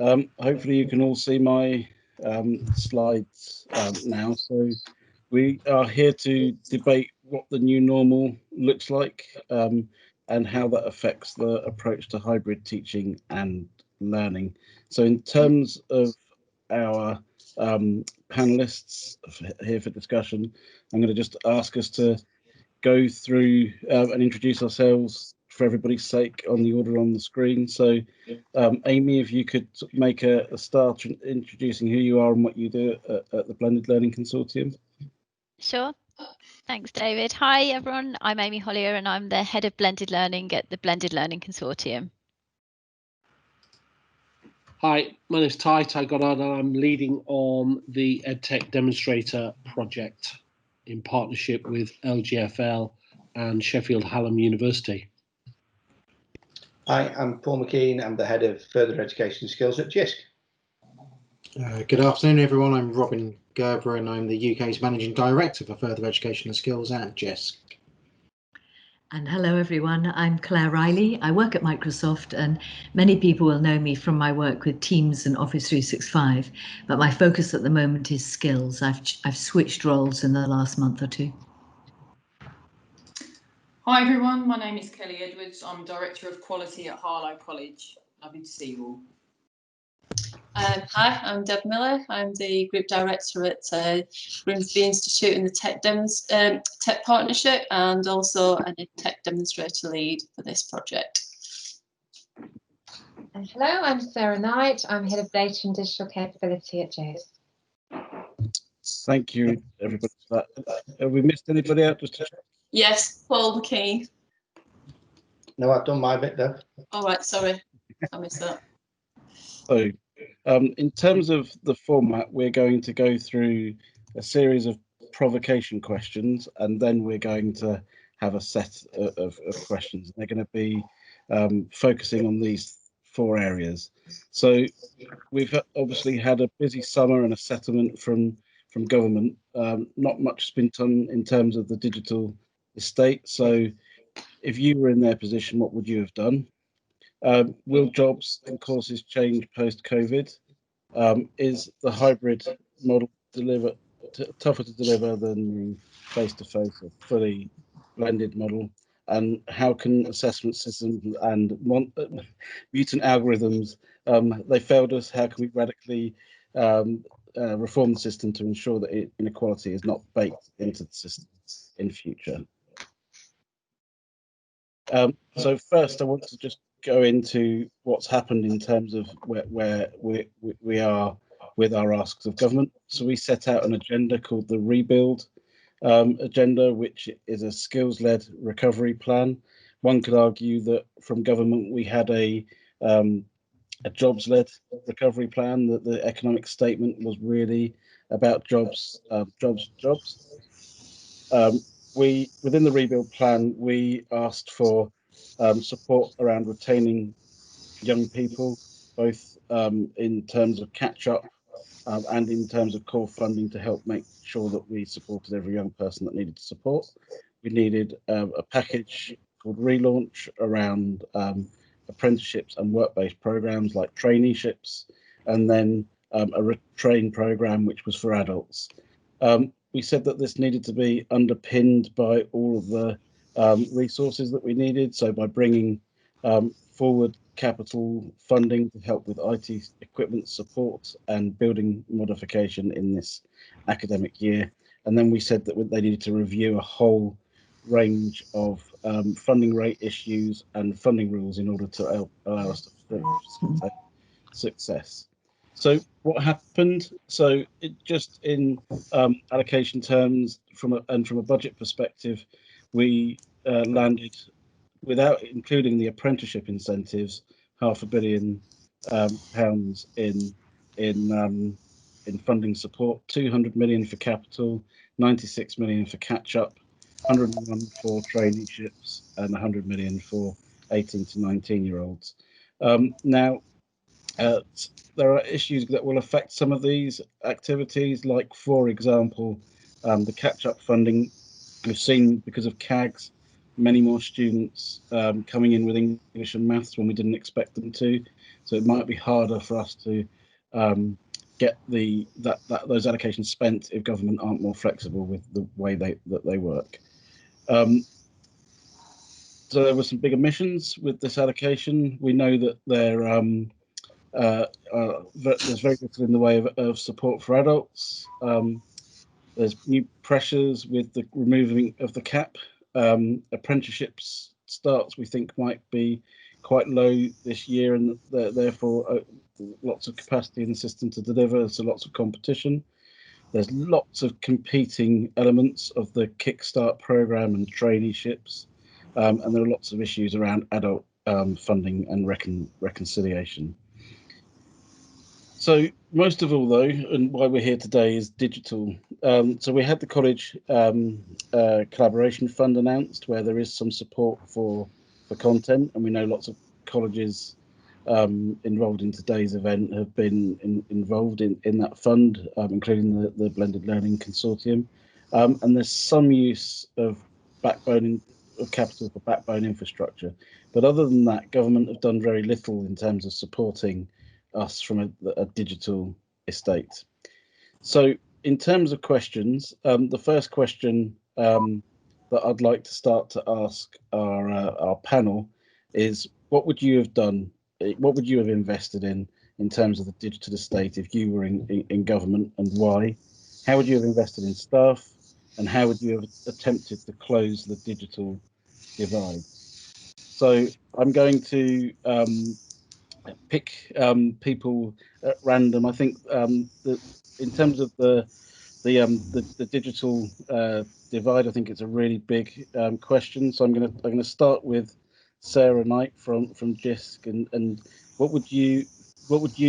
Hopefully you can all see my slides now. So we are here to debate what the new normal looks like and how that affects the approach to hybrid teaching and learning. So in terms of our panelists here for discussion, I'm going to just ask us to go through and introduce ourselves for everybody's sake on the order on the screen. So Amy, if you could make a start introducing who you are and what you do at the Blended Learning Consortium. Sure. Thanks, David. Hi, everyone. I'm Amy Hollier, and I'm the Head of Blended Learning at the Blended Learning Consortium. Hi, my name is Ty Goddard, and I'm leading on the EdTech Demonstrator project in partnership with LGFL and Sheffield Hallam University. Hi, I'm Paul McKean. I'm the Head of Further Education Skills at Jisc. Good afternoon, everyone. I'm Robin Ghurburun. I'm the UK's Managing Director for Further Education and Skills at Jisc. And hello, everyone. I'm Clare Riley. I work at Microsoft, and many people will know me from my work with Teams and Office 365. But my focus at the moment is skills. I've switched roles in the last month or two. Hi, everyone. My name is Kelly Edwards. I'm Director of Quality at Harlow College. Lovely to see you all. Hi, I'm Deb Millar. I'm the Group Director at Grimsby Institute in the Tech Partnership, and also an EdTech Demonstrator lead for this project. Hello, I'm Sarah Knight. I'm Head of Data and Digital Capability at Jisc. Thank you, everybody, for that. Have we missed anybody out? Just to check? Yes, Paul McKean. No, I've done my bit, Deb. All right, sorry, I missed that. So, in terms of the format, we're going to go through a series of provocation questions, and then we're going to have a set of questions. They're going to be focusing on these 4 areas. So we've obviously had a busy summer and a settlement from government. Not much has been done in terms of the digital estate. So if you were in their position, what would you have done? Will jobs and courses change post-COVID? Is the hybrid model tougher to deliver than the face-to-face or fully blended model? And how can assessment systems and mutant algorithms, they failed us? How can we radically reform the system to ensure that inequality is not baked into the system in future? So first, I want to just go into what's happened in terms of where we are with our asks of government. So we set out an agenda called the Rebuild agenda, which is a skills-led recovery plan. One could argue that from government we had a jobs-led recovery plan, that the economic statement was really about jobs. We, within the Rebuild plan, we asked for support around retaining young people, both in terms of catch-up and in terms of core funding to help make sure that we supported every young person that needed support. We needed a package called Relaunch around apprenticeships and work-based programs like traineeships, and then a retrain program which was for adults. We said that this needed to be underpinned by all of the resources that we needed. So by bringing forward capital funding to help with IT equipment support and building modification in this academic year. And then we said that they needed to review a whole range of funding rate issues and funding rules in order to allow us to success. So what happened? So it just in allocation terms, from a budget perspective, we landed, without including the apprenticeship incentives, £500 million in funding support, 200 million for capital, 96 million for catch-up, 101 for traineeships, and 100 million for 18 to 19-year-olds. Now, there are issues that will affect some of these activities, like, for example, the catch-up funding. We've seen, because of CAGs, many more students coming in with English and maths when we didn't expect them to. So it might be harder for us to get those allocations spent if government aren't more flexible with the way that they work. So there were some big omissions with this allocation. We know that there's very little in the way of support for adults. There's new pressures with the removing of the cap. Apprenticeships starts, we think, might be quite low this year, and therefore lots of capacity in the system to deliver, so lots of competition. There's lots of competing elements of the Kickstart programme and traineeships, and there are lots of issues around adult funding and reconciliation. So most of all, though, and why we're here today, is digital. So we had the college collaboration fund announced, where there is some support for content, and we know lots of colleges involved in today's event have been involved in that fund, including the Blended Learning Consortium. And there's some use of capital for backbone infrastructure. But other than that, government have done very little in terms of supporting us from a digital estate. So in terms of questions, the first question that I'd like to start to ask our panel is, what would you have done? What would you have invested in terms of the digital estate if you were in government, and why? How would you have invested in staff, and how would you have attempted to close the digital divide? So I'm going to pick people at random. I think that in terms of the digital divide, I think it's a really big question. So I'm going to start with Sarah Knight from Jisc, and what would you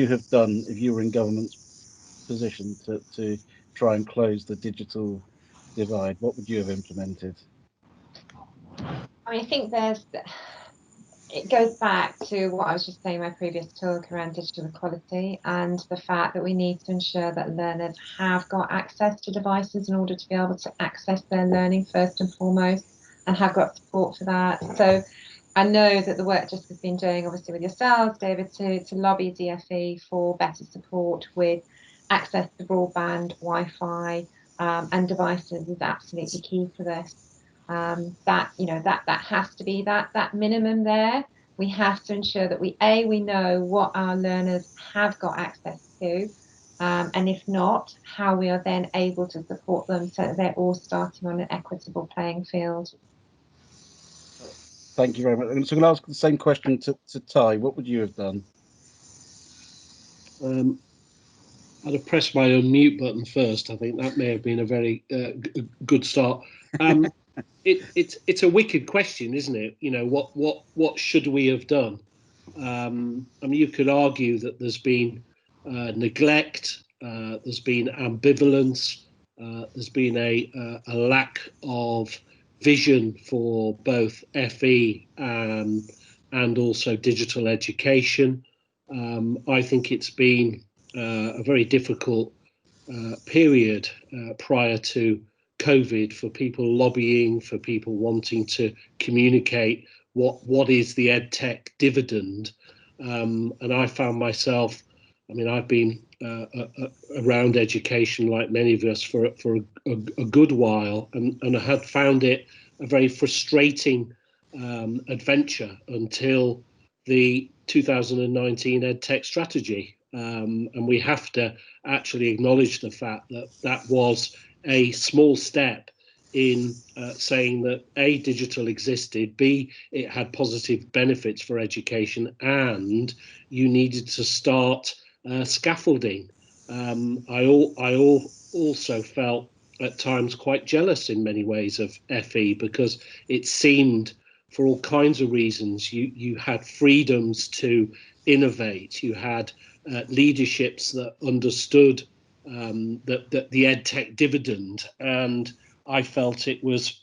have done if you were in government's position to try and close the digital divide? What would you have implemented? I mean, I think it goes back to what I was just saying in my previous talk around digital equality, and the fact that we need to ensure that learners have got access to devices in order to be able to access their learning first and foremost, and have got support for that. So I know that the work Jisc has been doing, obviously with yourselves, David, to lobby DfE for better support with access to broadband, Wi-Fi, and devices is absolutely key for this. That has to be that minimum there. We have to ensure that we know what our learners have got access to, and if not, how we are then able to support them so that they're all starting on an equitable playing field. Thank you very much. So I'm going to ask the same question to Ty. What would you have done? I'd have pressed my unmute button first. I think that may have been a very good start. It's a wicked question, isn't it? You know, what should we have done? I mean, you could argue that there's been neglect, there's been ambivalence, there's been a lack of vision for both FE and also digital education. I think it's been a very difficult period prior to COVID for people lobbying, for people wanting to communicate what is the EdTech dividend. And I found myself, I mean, I've been around education like many of us for a good while, and I had found it a very frustrating adventure until the 2019 EdTech strategy. And we have to actually acknowledge the fact that that was a small step in saying that A, digital existed, B, it had positive benefits for education, and you needed to start scaffolding. I also felt at times quite jealous in many ways of FE, because it seemed, for all kinds of reasons, you had freedoms to innovate, you had leaderships that understood the EdTech dividend, and I felt it was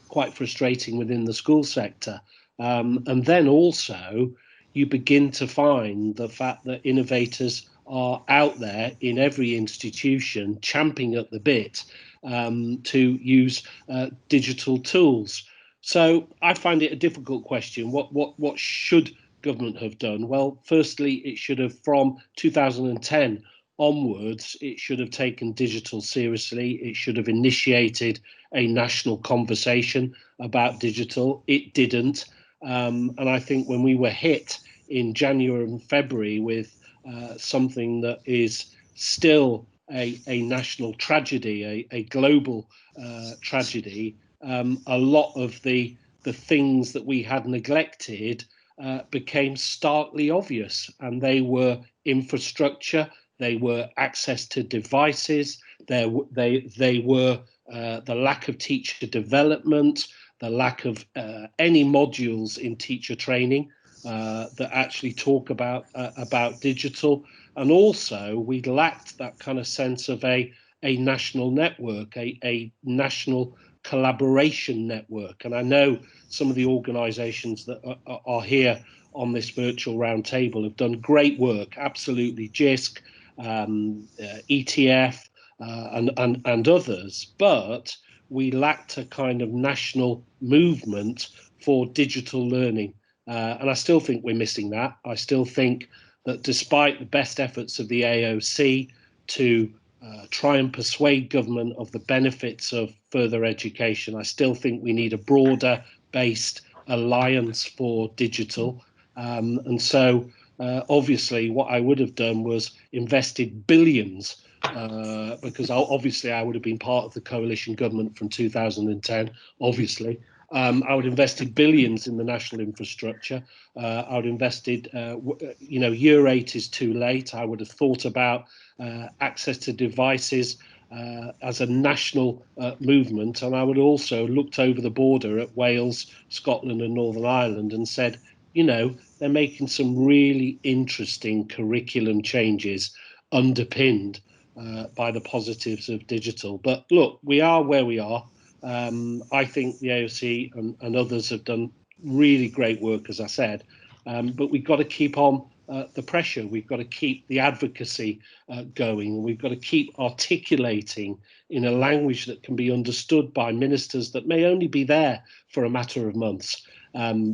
quite frustrating within the school sector. And then also you begin to find the fact that innovators are out there in every institution champing at the bit to use digital tools. So I find it a difficult question. What should government have done? Well, firstly, it should have, from 2010 onwards, it should have taken digital seriously. It should have initiated a national conversation about digital. It didn't. And I think when we were hit in January and February with something that is still a national tragedy, a global tragedy, a lot of the things that we had neglected became starkly obvious, and they were infrastructure, they were access to devices, they were the lack of teacher development, the lack of any modules in teacher training that actually talk about digital, and also we lacked that kind of sense of a national network, a national collaboration network. And I know some of the organisations that are here on this virtual roundtable have done great work, absolutely, Jisc, ETF, and others, but we lacked a kind of national movement for digital learning. And I still think we're missing that. I still think that despite the best efforts of the AOC to try and persuade government of the benefits of further education, I still think we need a broader based alliance for digital. And so obviously what I would have done was invested billions, because obviously I would have been part of the coalition government from 2010, obviously. I would have invested billions in the national infrastructure. I would have invested, year 8 is too late. I would have thought about access to devices as a national movement. And I would also looked over the border at Wales, Scotland and Northern Ireland and said, they're making some really interesting curriculum changes underpinned by the positives of digital. But look, we are where we are. I think the AOC and others have done really great work, as I said, but we've got to keep on the pressure. We've got to keep the advocacy going. We've got to keep articulating in a language that can be understood by ministers that may only be there for a matter of months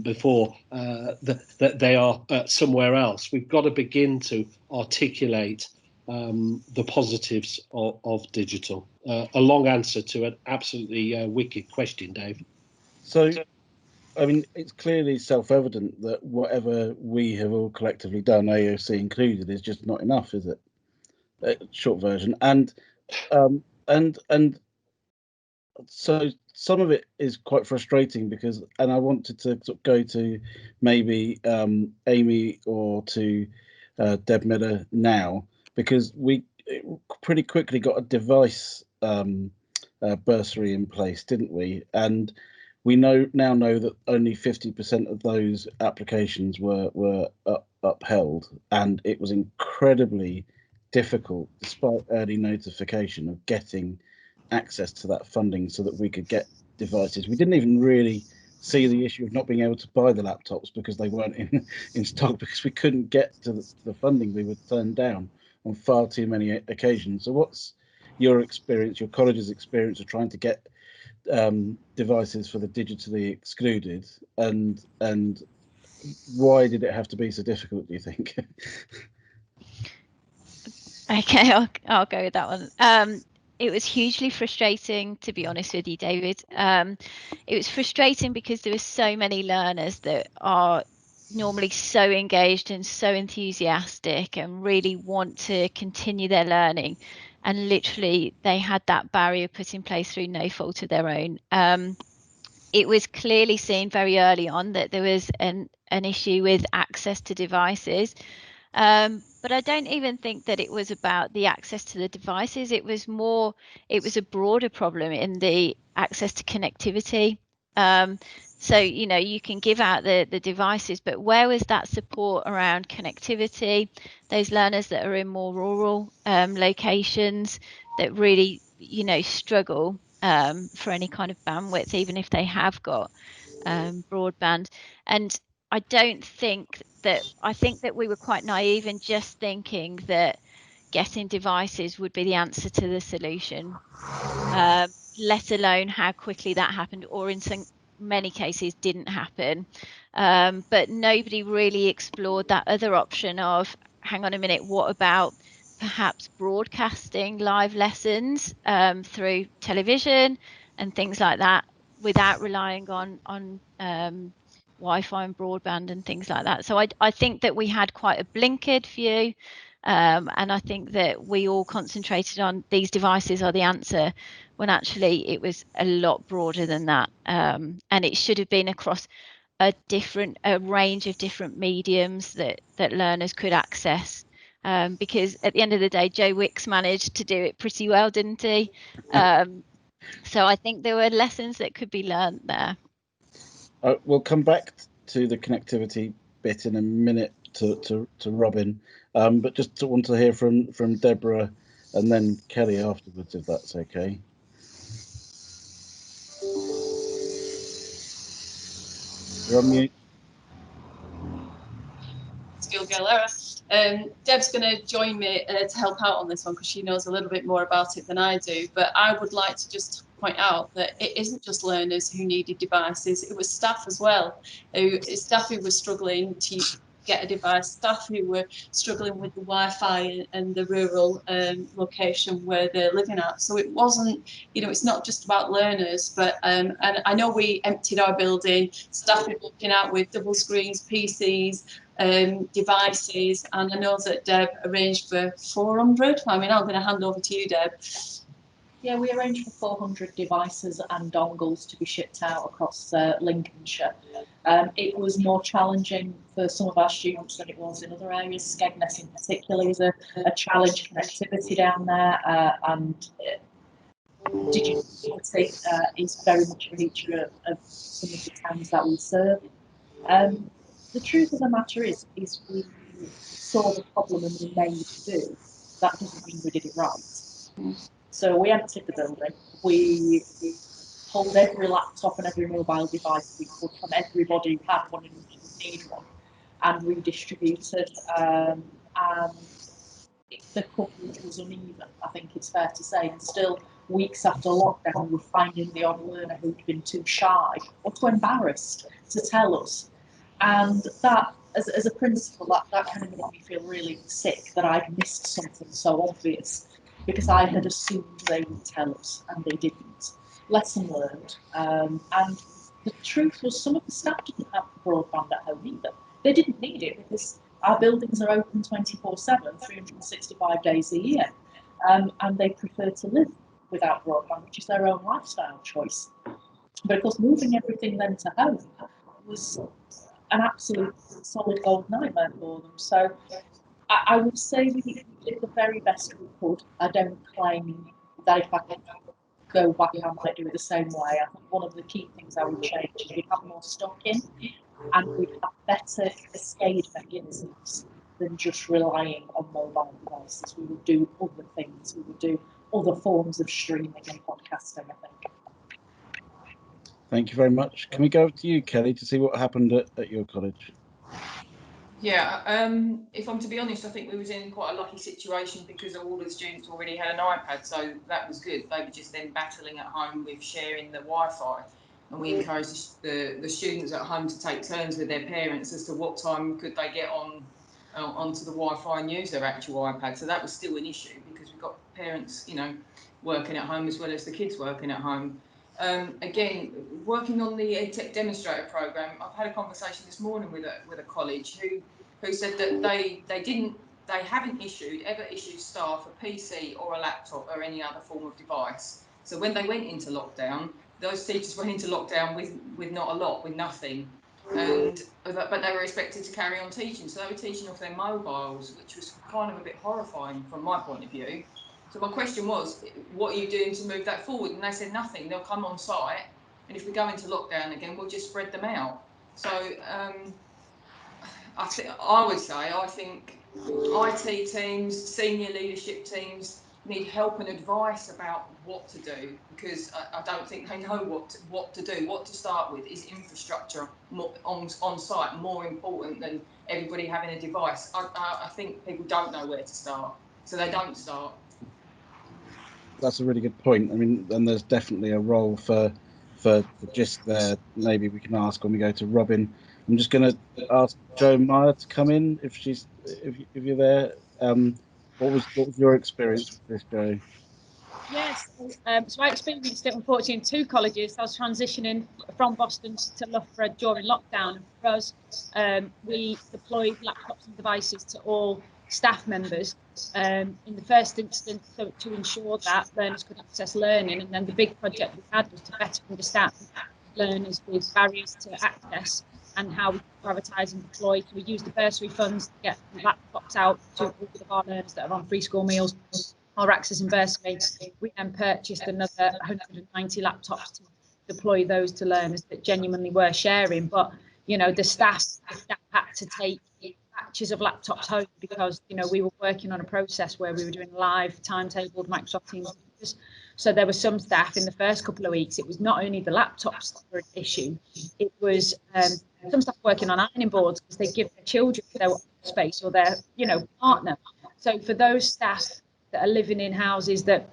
before that they are somewhere else. We've got to begin to articulate the positives of digital. A long answer to an absolutely wicked question, Dave. So, I mean, it's clearly self-evident that whatever we have all collectively done, AOC included, is just not enough, is it? Short version. And so some of it is quite frustrating because, and I wanted to sort of go to maybe Amy or to Deb Miller now, because we pretty quickly got a device bursary in place, didn't we? And we now know that only 50% of those applications were upheld, and it was incredibly difficult, despite early notification, of getting access to that funding so that we could get devices. We didn't even really see the issue of not being able to buy the laptops because they weren't in stock, because we couldn't get to the funding. We were turned down on far too many occasions. So what's your experience, your college's experience of trying to get devices for the digitally excluded, and why did it have to be so difficult, do you think? Okay, I'll go with that one. It was hugely frustrating, to be honest with you, David. It was frustrating because there were so many learners that are normally so engaged and so enthusiastic and really want to continue their learning, and literally they had that barrier put in place through no fault of their own. It was clearly seen very early on that there was an issue with access to devices. But I don't even think that it was about the access to the devices. It was a broader problem in the access to connectivity. So, you can give out the devices, but where was that support around connectivity? Those learners that are in more rural locations that really, struggle for any kind of bandwidth, even if they have got broadband. And I think that we were quite naive in just thinking that getting devices would be the answer to the solution, let alone how quickly that happened, or in many cases didn't happen. But nobody really explored that other option of, hang on a minute, what about perhaps broadcasting live lessons through television and things like that, without relying on Wi-Fi and broadband and things like that. So I think that we had quite a blinkered view, and I think that we all concentrated on these devices are the answer, when actually it was a lot broader than that, and it should have been across a range of different mediums that learners could access, because at the end of the day, Joe Wicks managed to do it pretty well, didn't he? So I think there were lessons that could be learned there. We'll come back to the connectivity bit in a minute to Robin, but just want to hear from Deborah and then Kelly afterwards, if that's okay. You're on mute. Skill girl error. Deb's going to join me to help out on this one because she knows a little bit more about it than I do. But I would like to just point out that it isn't just learners who needed devices, it was staff as well. Staff who were struggling to get a device, staff who were struggling with the Wi-Fi and the rural location where they're living at. So it wasn't, you know, it's not just about learners, but and I know we emptied our building, staff were looking out with double screens, PCs, devices, and I know that Deb arranged for 400. I mean, I'm going to hand over to you, Deb. Yeah, we arranged for 400 devices and dongles to be shipped out across Lincolnshire. It was more challenging for some of our students than it was in other areas. Skegness in particular is a challenge, connectivity down there, and digital literacy is very much a feature of some of the towns that we serve. The truth of the matter is we saw the problem and we made do. That doesn't mean we did it right. So we emptied the building. We pulled every laptop and every mobile device we could from everybody who had one and didn't need one, and redistributed. And the coverage was uneven, I think it's fair to say. And still, weeks after lockdown, we're finding the odd learner who'd been too shy or too embarrassed to tell us. And that, as a principal, that kind of made me feel really sick that I'd missed something so obvious, because I had assumed they would tell us and they didn't. Lesson learned. And the truth was, some of the staff didn't have broadband at home either. They didn't need it because our buildings are open 24/7, 365 days a year. And they prefer to live without broadband, which is their own lifestyle choice. But of course, moving everything then to home was an absolute solid gold nightmare for them. So I would say we did the very best we could. I don't claim that if I could go back, I might do it the same way. I think one of the key things I would change is we'd have more stock in, and we'd have better cascade mechanisms than just relying on mobile devices. We would do other things. We would do other forms of streaming and podcasting, I think. Thank you very much. Can we go to you, Kelly, to see what happened at your college? Yeah, if I'm to be honest, I think we was in quite a lucky situation because all the students already had an iPad, so that was good. They were just then battling at home with sharing the Wi-Fi, and we encouraged the students at home to take turns with their parents as to what time could they get onto the Wi-Fi and use their actual iPad. So that was still an issue because we've got parents, you know, working at home as well as the kids working at home. Again, working on the EdTech Demonstrator program, I've had a conversation this morning with a college who said that they haven't ever issued staff a PC or a laptop or any other form of device. So when they went into lockdown, those teachers went into lockdown with not a lot, with nothing, but they were expected to carry on teaching. So they were teaching off their mobiles, which was kind of a bit horrifying from my point of view. So my question was, what are you doing to move that forward? And they said nothing. They'll come on site, and if we go into lockdown again, we'll just spread them out. So I think IT teams, senior leadership teams need help and advice about what to do, because I don't think they know what to do. What to start with is infrastructure more on site more important than everybody having a device. I think people don't know where to start, so they don't start. That's a really good point. I mean, and there's definitely a role for for Jisc there, maybe we can ask when we go to Robin. I'm just going to ask Jo Meyer to come in if you're there. What was your experience with this, Jo? Yes, so I experienced it unfortunately in two colleges. I was transitioning from Boston to Loughborough during lockdown. And for us, we deployed laptops and devices to all staff members in the first instance to ensure that learners could access learning. And then the big project we had was to better understand learners with barriers to access and how we prioritise and deploy. So we used the bursary funds to get laptops out to all of our learners that are on free school meals or access and bursary. We then purchased another 190 laptops to deploy those to learners that genuinely were sharing. But, you know, the staff had to take batches of laptops home because, you know, we were working on a process where we were doing live timetabled Microsoft Teams. So there were some staff in the first couple of weeks, it was not only the laptops that were an issue, it was some staff working on ironing boards because they give their children their space or their, you know, partner. So for those staff that are living in houses that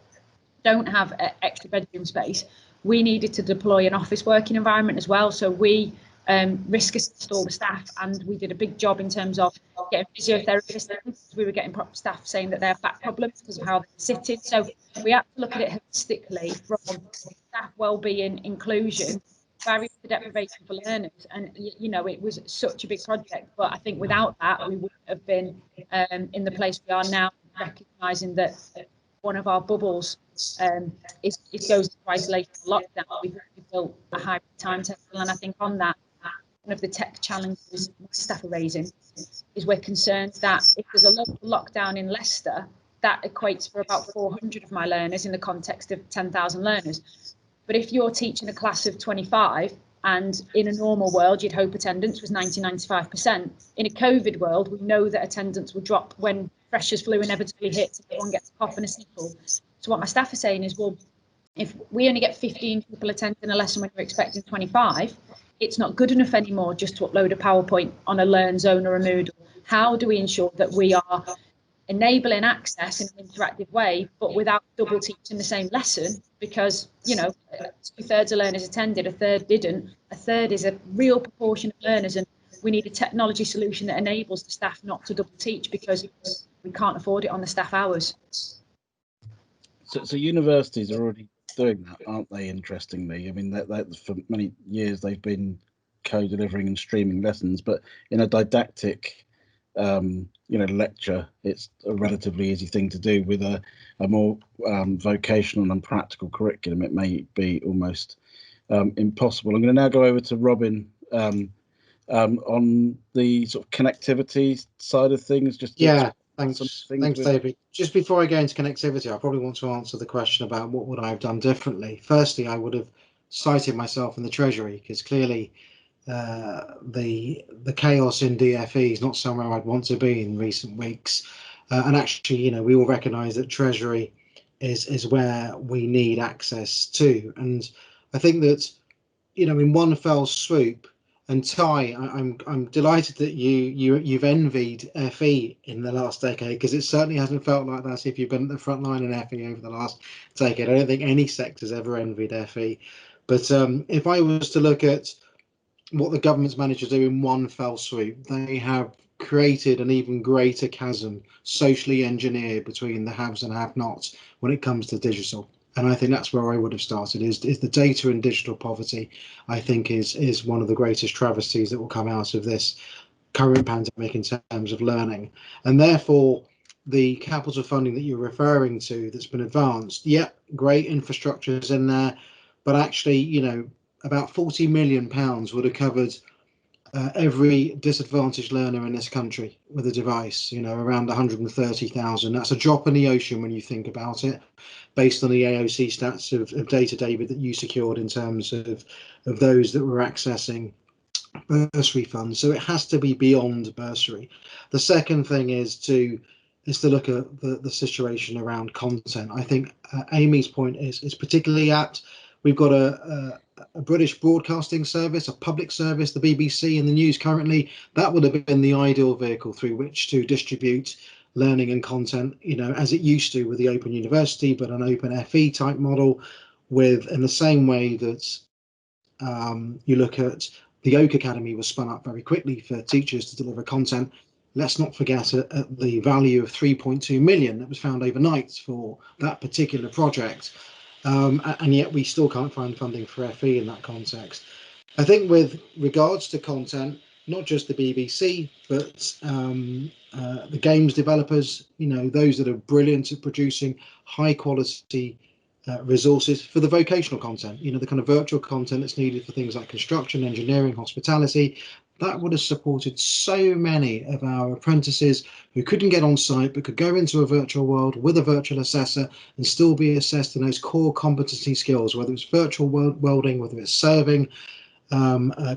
don't have extra bedroom space, we needed to deploy an office working environment as well. So we risk assessed all the staff, and we did a big job in terms of getting physiotherapists. We were getting staff saying that they have back problems because of how they're sitting. So we had to look at it holistically from staff wellbeing, inclusion, barrier to deprivation for learners. And, you know, it was such a big project. But I think without that, we wouldn't have been in the place we are now, recognising that one of our bubbles it goes into isolation lockdown. We've built a hybrid timetable, and I think on that, one of the tech challenges staff are raising is we're concerned that if there's a local lockdown in Leicester, that equates for about 400 of my learners in the context of 10,000 learners. But if you're teaching a class of 25, and in a normal world, you'd hope attendance was 90-95%. In a COVID world, we know that attendance will drop when freshers' flu inevitably hits and everyone gets a cough and a sniffle. So what my staff are saying is, well, if we only get 15 people attending a lesson when you're expecting 25, it's not good enough anymore just to upload a PowerPoint on a LearnZone or a Moodle. How do we ensure that we are enabling access in an interactive way, but without double teaching the same lesson? Because, you know, 2/3 of learners attended, a third didn't. A third is a real proportion of learners, and we need a technology solution that enables the staff not to double teach because we can't afford it on the staff hours. So universities are already doing that, aren't they? Interestingly, I mean, that for many years they've been co-delivering and streaming lessons, but in a didactic, lecture, it's a relatively easy thing to do. With a more vocational and practical curriculum, it may be almost impossible. I'm going to now go over to Robin on the sort of connectivity side of things. Thanks, David. Just before I go into connectivity, I probably want to answer the question about what would I have done differently. Firstly, I would have cited myself in the Treasury, because clearly the chaos in DFE is not somewhere I'd want to be in recent weeks. And actually, you know, we all recognise that Treasury is where we need access to. And I think that, you know, in one fell swoop. And Ty, I'm delighted that you've envied FE in the last decade, because it certainly hasn't felt like that if you've been at the front line in FE over the last decade. I don't think any sector's ever envied FE. But if I was to look at what the government's managed to do in one fell swoop, they have created an even greater chasm, socially engineered, between the haves and have-nots when it comes to digital. And I think that's where I would have started, is the data and digital poverty. I think is one of the greatest travesties that will come out of this current pandemic in terms of learning. And therefore, the capital funding that you're referring to that's been advanced, great infrastructure is in there, but actually, you know, about £40 million would have covered every disadvantaged learner in this country with a device, you know, around 130,000. That's a drop in the ocean when you think about it, based on the AOC stats of data, David, that you secured in terms of those that were accessing bursary funds. So it has to be beyond bursary. The second thing is to look at the situation around content. I think Amy's point is particularly apt. We've got a British broadcasting service, a public service, the BBC and the news currently. That would have been the ideal vehicle through which to distribute learning and content, you know, as it used to with the Open University, but an Open FE type model, in the same way that You look at the Oak Academy was spun up very quickly for teachers to deliver content. Let's not forget the value of 3.2 million that was found overnight for that particular project. And yet we still can't find funding for FE in that context. I think with regards to content, not just the BBC, but the games developers, those that are brilliant at producing high quality resources for the vocational content, the kind of virtual content that's needed for things like construction, engineering, hospitality, that would have supported so many of our apprentices who couldn't get on site but could go into a virtual world with a virtual assessor and still be assessed in those core competency skills, whether it's virtual welding, whether it's serving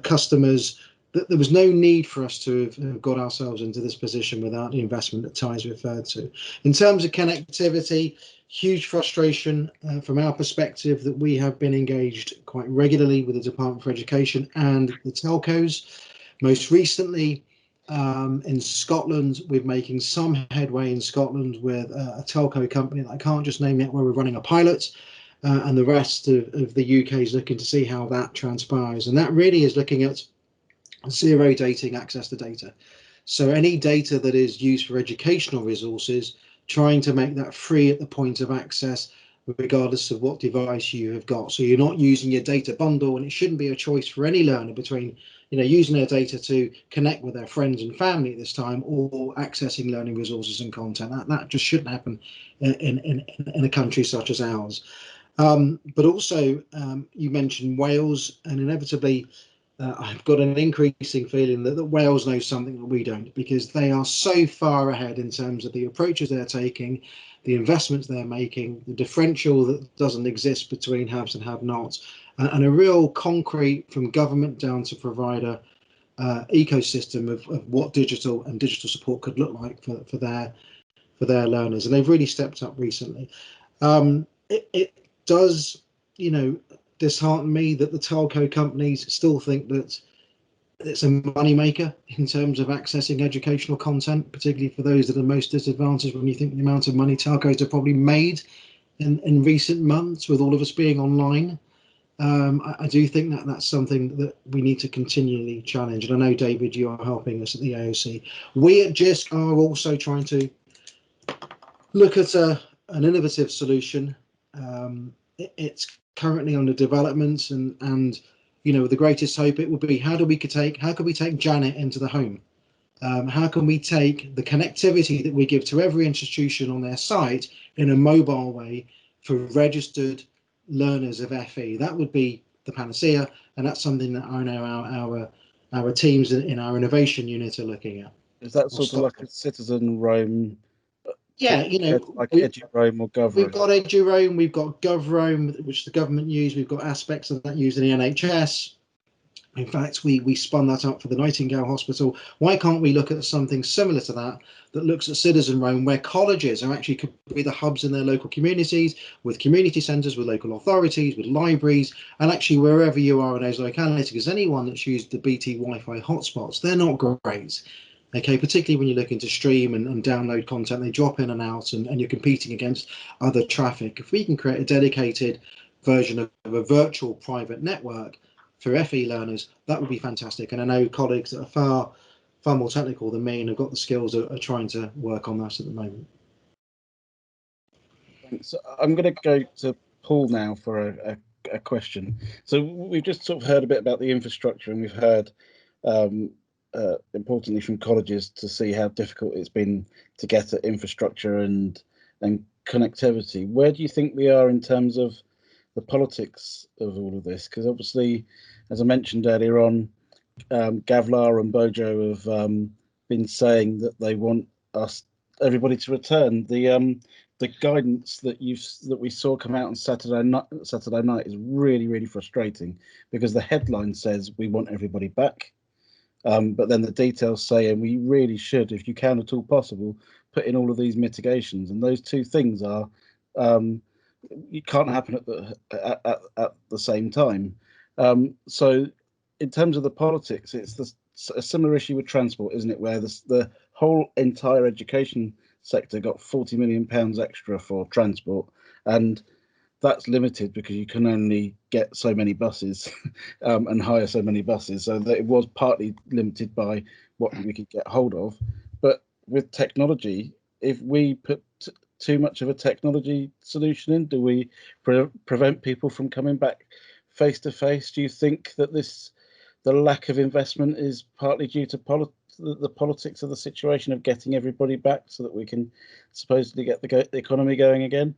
customers. There was no need for us to have got ourselves into this position without the investment that Ty's referred to. In terms of connectivity, huge frustration from our perspective that we have been engaged quite regularly with the Department for Education and the telcos. Most recently in Scotland, we're making some headway in Scotland with a telco company that I can't just name yet, where we're running a pilot. And the rest of the UK is looking to see how that transpires. And that really is looking at zero dating access to data. So any data that is used for educational resources, trying to make that free at the point of access, regardless of what device you have got. So you're not using your data bundle, and it shouldn't be a choice for any learner between using their data to connect with their friends and family at this time, or accessing learning resources and content. That just shouldn't happen in a country such as ours. But also, you mentioned Wales, and inevitably, I've got an increasing feeling that Wales knows something that we don't, because they are so far ahead in terms of the approaches they're taking, the investments they're making, the differential that doesn't exist between haves and have-nots, and a real concrete, from government down to provider, ecosystem of what digital and digital support could look like for their learners. And they've really stepped up recently. It does, dishearten me that the telco companies still think that it's a moneymaker in terms of accessing educational content, particularly for those that are most disadvantaged. When you think the amount of money telcos have probably made in recent months with all of us being online, I do think that that's something that we need to continually challenge. And I know, David, you are helping us at the AOC. We at Jisc are also trying to look at an innovative solution. It's currently under development, and the greatest hope it would be, how could we take Janet into the home? How can we take the connectivity that we give to every institution on their site in a mobile way for registered learners of FE? That would be the panacea, and that's something that I know our teams in our innovation unit are looking at. Is that sort of like a citizen Rome? Yeah, like EduRome or GovRome. We've got EduRome, we've got GovRome, which the government use. We've got aspects of that used in the NHS. In fact, we spun that up for the Nightingale Hospital. Why can't we look at something similar to that looks at citizen Rome, where colleges are actually could be the hubs in their local communities, with community centres, with local authorities, with libraries, and actually wherever you are in those localities, because anyone that's used the BT Wi-Fi hotspots, they're not great. Okay, particularly when you're looking to stream and download content, they drop in and out, and you're competing against other traffic. If we can create a dedicated version of a virtual private network for FE learners, that would be fantastic. And I know colleagues that are far more technical than me and have got the skills are trying to work on that at the moment. Thanks. I'm going to go to Paul now for a question. So we've just sort of heard a bit about the infrastructure, and we've heard importantly from colleges to see how difficult it's been to get at infrastructure and connectivity. Where do you think we are in terms of the politics of all of this? Because obviously, as I mentioned earlier on, Gavlar and Bojo have been saying that they want everybody to return. The guidance that we saw come out on Saturday night is really frustrating, because the headline says we want everybody back. But then the details say, and we really should, if you can at all possible, put in all of these mitigations. And those two things are, it can't happen at the same time. So in terms of the politics, it's a similar issue with transport, isn't it? Where the whole entire education sector got £40 million extra for transport, and that's limited because you can only get so many buses and hire so many buses. So that it was partly limited by what we could get hold of. But with technology, if we put too much of a technology solution in, do we prevent people from coming back face to face? Do you think that the lack of investment is partly due to the politics of the situation of getting everybody back so that we can supposedly get the economy going again?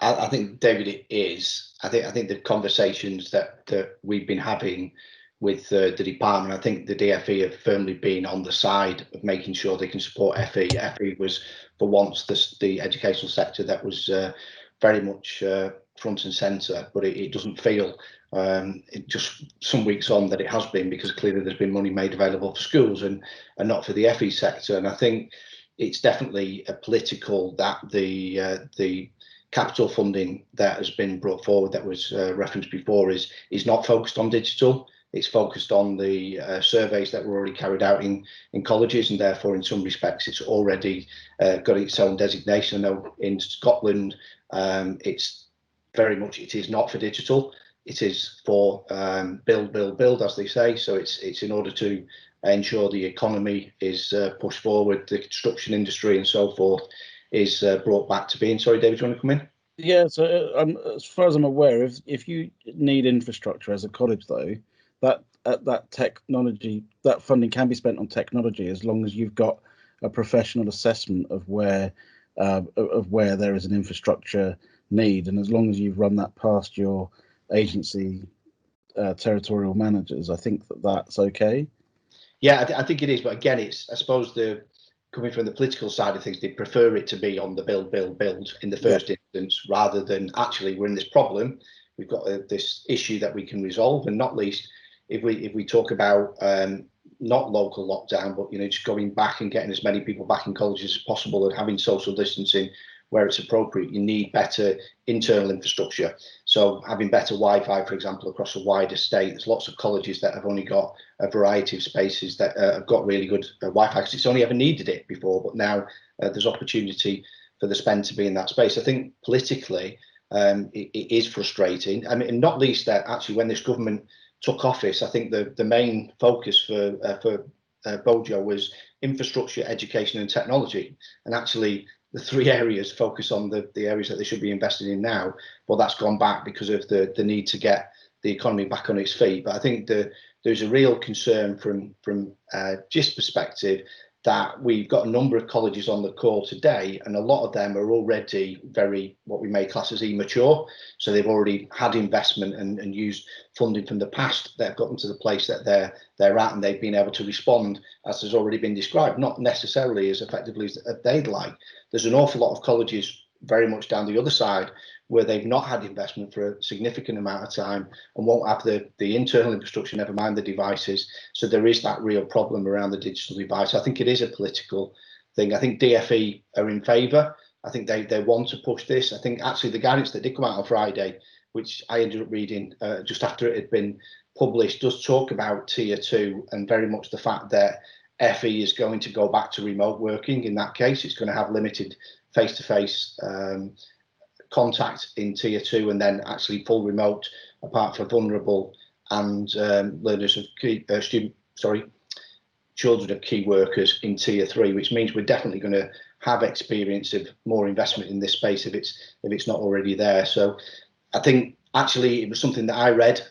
I think, David, it is. I think the conversations that we've been having with the department, I think the DFE have firmly been on the side of making sure they can support FE. FE was, for once, the educational sector that was very much front and centre, but it doesn't feel just some weeks on that it has been, because clearly there's been money made available for schools and not for the FE sector. And I think it's definitely a political that the capital funding that has been brought forward, that was referenced before, is not focused on digital. It's focused on the surveys that were already carried out in colleges, and therefore in some respects it's already got its own designation. I know in Scotland it's very much, it is not for digital, it is for build, as they say. So it's in order to ensure the economy is pushed forward, the construction industry and so forth is brought back to being. Sorry, David, do you want to come in? Yeah, so as far as I'm aware, if you need infrastructure as a college, though, that technology, that funding can be spent on technology, as long as you've got a professional assessment of where there is an infrastructure need, and as long as you've run that past your agency territorial managers, I think that's okay. Yeah, I think it is, but again, it's, I suppose, coming from the political side of things, they prefer it to be on the build in the first instance, rather than actually we're in this problem, we've got this issue that we can resolve. And not least, if we talk about not local lockdown, but just going back and getting as many people back in colleges as possible and having social distancing where it's appropriate, you need better internal infrastructure. So having better Wi-Fi, for example, across a wider state. There's lots of colleges that have only got a variety of spaces that have got really good Wi-Fi, because it's only ever needed it before, but now there's opportunity for the spend to be in that space. I think politically it is frustrating. I mean, and not least that actually when this government took office, I think the main focus for Bojo was infrastructure, education and technology. And actually the three areas focus on the areas that they should be investing in now. Well, that's gone back because of the need to get the economy back on its feet. But I think there's a real concern from Jisc perspective that we've got a number of colleges on the call today, and a lot of them are already very, what we may class as immature. So they've already had investment and used funding from the past that have gotten to the place that they're at, and they've been able to respond, as has already been described, not necessarily as effectively as they'd like. There's an awful lot of colleges very much down the other side where they've not had investment for a significant amount of time and won't have the internal infrastructure, never mind the devices. So there is that real problem around the digital device. I think it is a political thing. I think DFE are in favour. I think they want to push this. I think actually the guidance that did come out on Friday, which I ended up reading just after it had been published, does talk about tier 2 and very much the fact that FE is going to go back to remote working. In that case, it's going to have limited face-to-face contact in tier 2, and then actually full remote, apart from vulnerable and learners of children of key workers in tier 3, which means we're definitely going to have experience of more investment in this space if it's not already there. So I think actually it was something that I read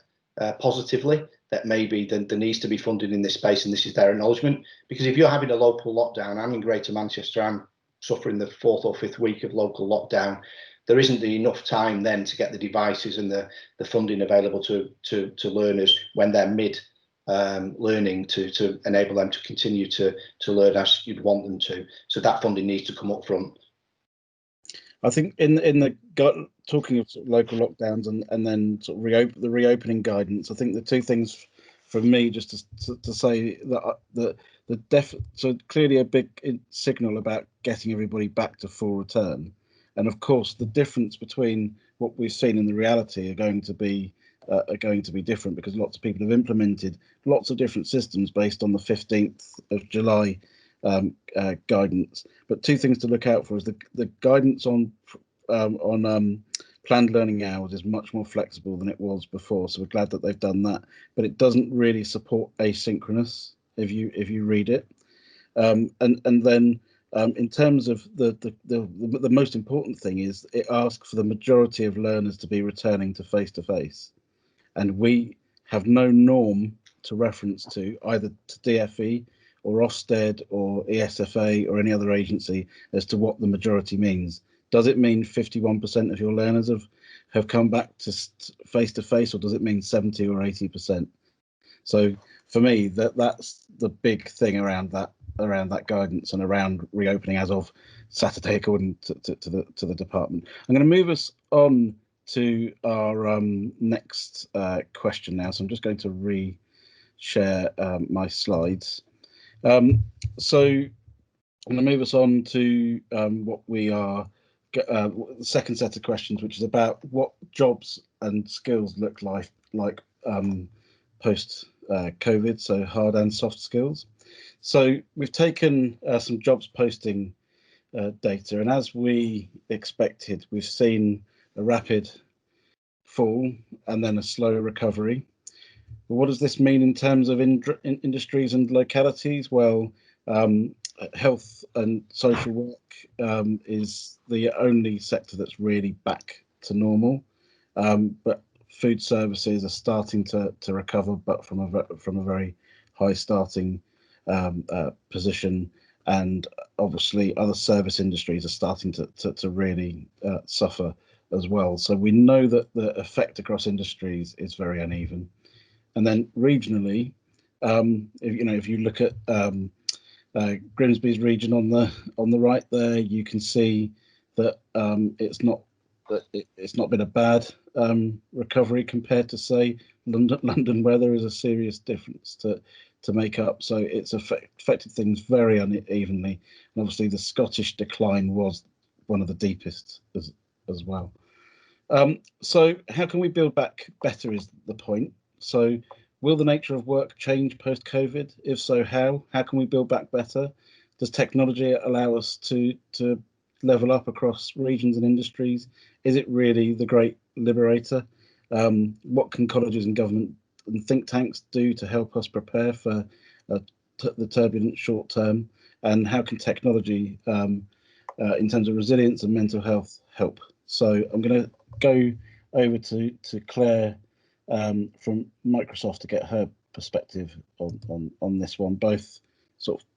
positively, that maybe there needs to be funding in this space, and this is their acknowledgement. Because if you're having a local lockdown, I'm in Greater Manchester, I'm suffering the 4th or 5th week of local lockdown. There isn't enough time then to get the devices and the funding available to learners when they're mid learning to enable them to continue to learn as you'd want them to. So that funding needs to come up front. I think in the talking of sort of local lockdowns and then sort of the reopening guidance, I think the two things for me just to say that so clearly a big signal about getting everybody back to full return. And of course, the difference between what we've seen and the reality are going to be different, because lots of people have implemented lots of different systems based on the 15th of July guidance. But two things to look out for is the guidance on planned learning hours is much more flexible than it was before. So we're glad that they've done that, but it doesn't really support asynchronous if you read it. And then in terms of the most important thing is it asks for the majority of learners to be returning to face-to-face, and we have no norm to reference to either to DFE or Ofsted or ESFA or any other agency as to what the majority means. Does it mean 51% of your learners have come back to face-to-face, or does it mean 70 or 80%? So for me, that's the big thing around that guidance and around reopening as of Saturday, according to the department. I'm going to move us on to our next question now. So I'm just going to re-share my slides. So I'm going to move us on to what we are, the second set of questions, which is about what jobs and skills look like post COVID, so hard and soft skills. So we've taken some jobs posting data, and as we expected, we've seen a rapid fall and then a slow recovery. But what does this mean in terms of industries and localities? Well, health and social work is the only sector that's really back to normal, but food services are starting to recover, but from a very high starting position, and obviously other service industries are starting to really suffer as well. So we know that the effect across industries is very uneven. And then regionally, if you look at Grimsby's region on the right there, you can see that it's not been a bad recovery compared to, say, London, where there is a serious difference to make up. So it's affected things very unevenly, and obviously the Scottish decline was one of the deepest as well. So how can we build back better is the point. So will the nature of work change post-COVID? If so, how? How can we build back better? Does technology allow us to level up across regions and industries? Is it really the great liberator? What can colleges and government and think tanks do to help us prepare for the turbulent short term? And how can technology, in terms of resilience and mental health, help? So I'm going to go over to Clare from Microsoft to get her perspective on this one, both sort of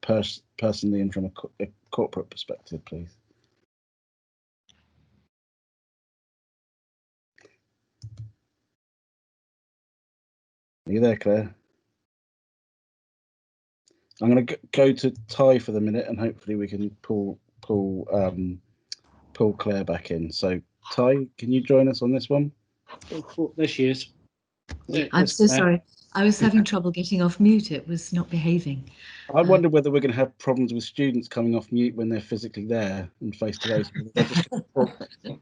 personally and from a corporate perspective, please. Are you there, Clare? I'm going to go to Ty for the minute, and hopefully we can pull Clare back in. So Ty, can you join us on this one? Oh, there she is. I'm so sorry. I was having trouble getting off mute. It was not behaving. I wonder whether we're going to have problems with students coming off mute when they're physically there and face to face.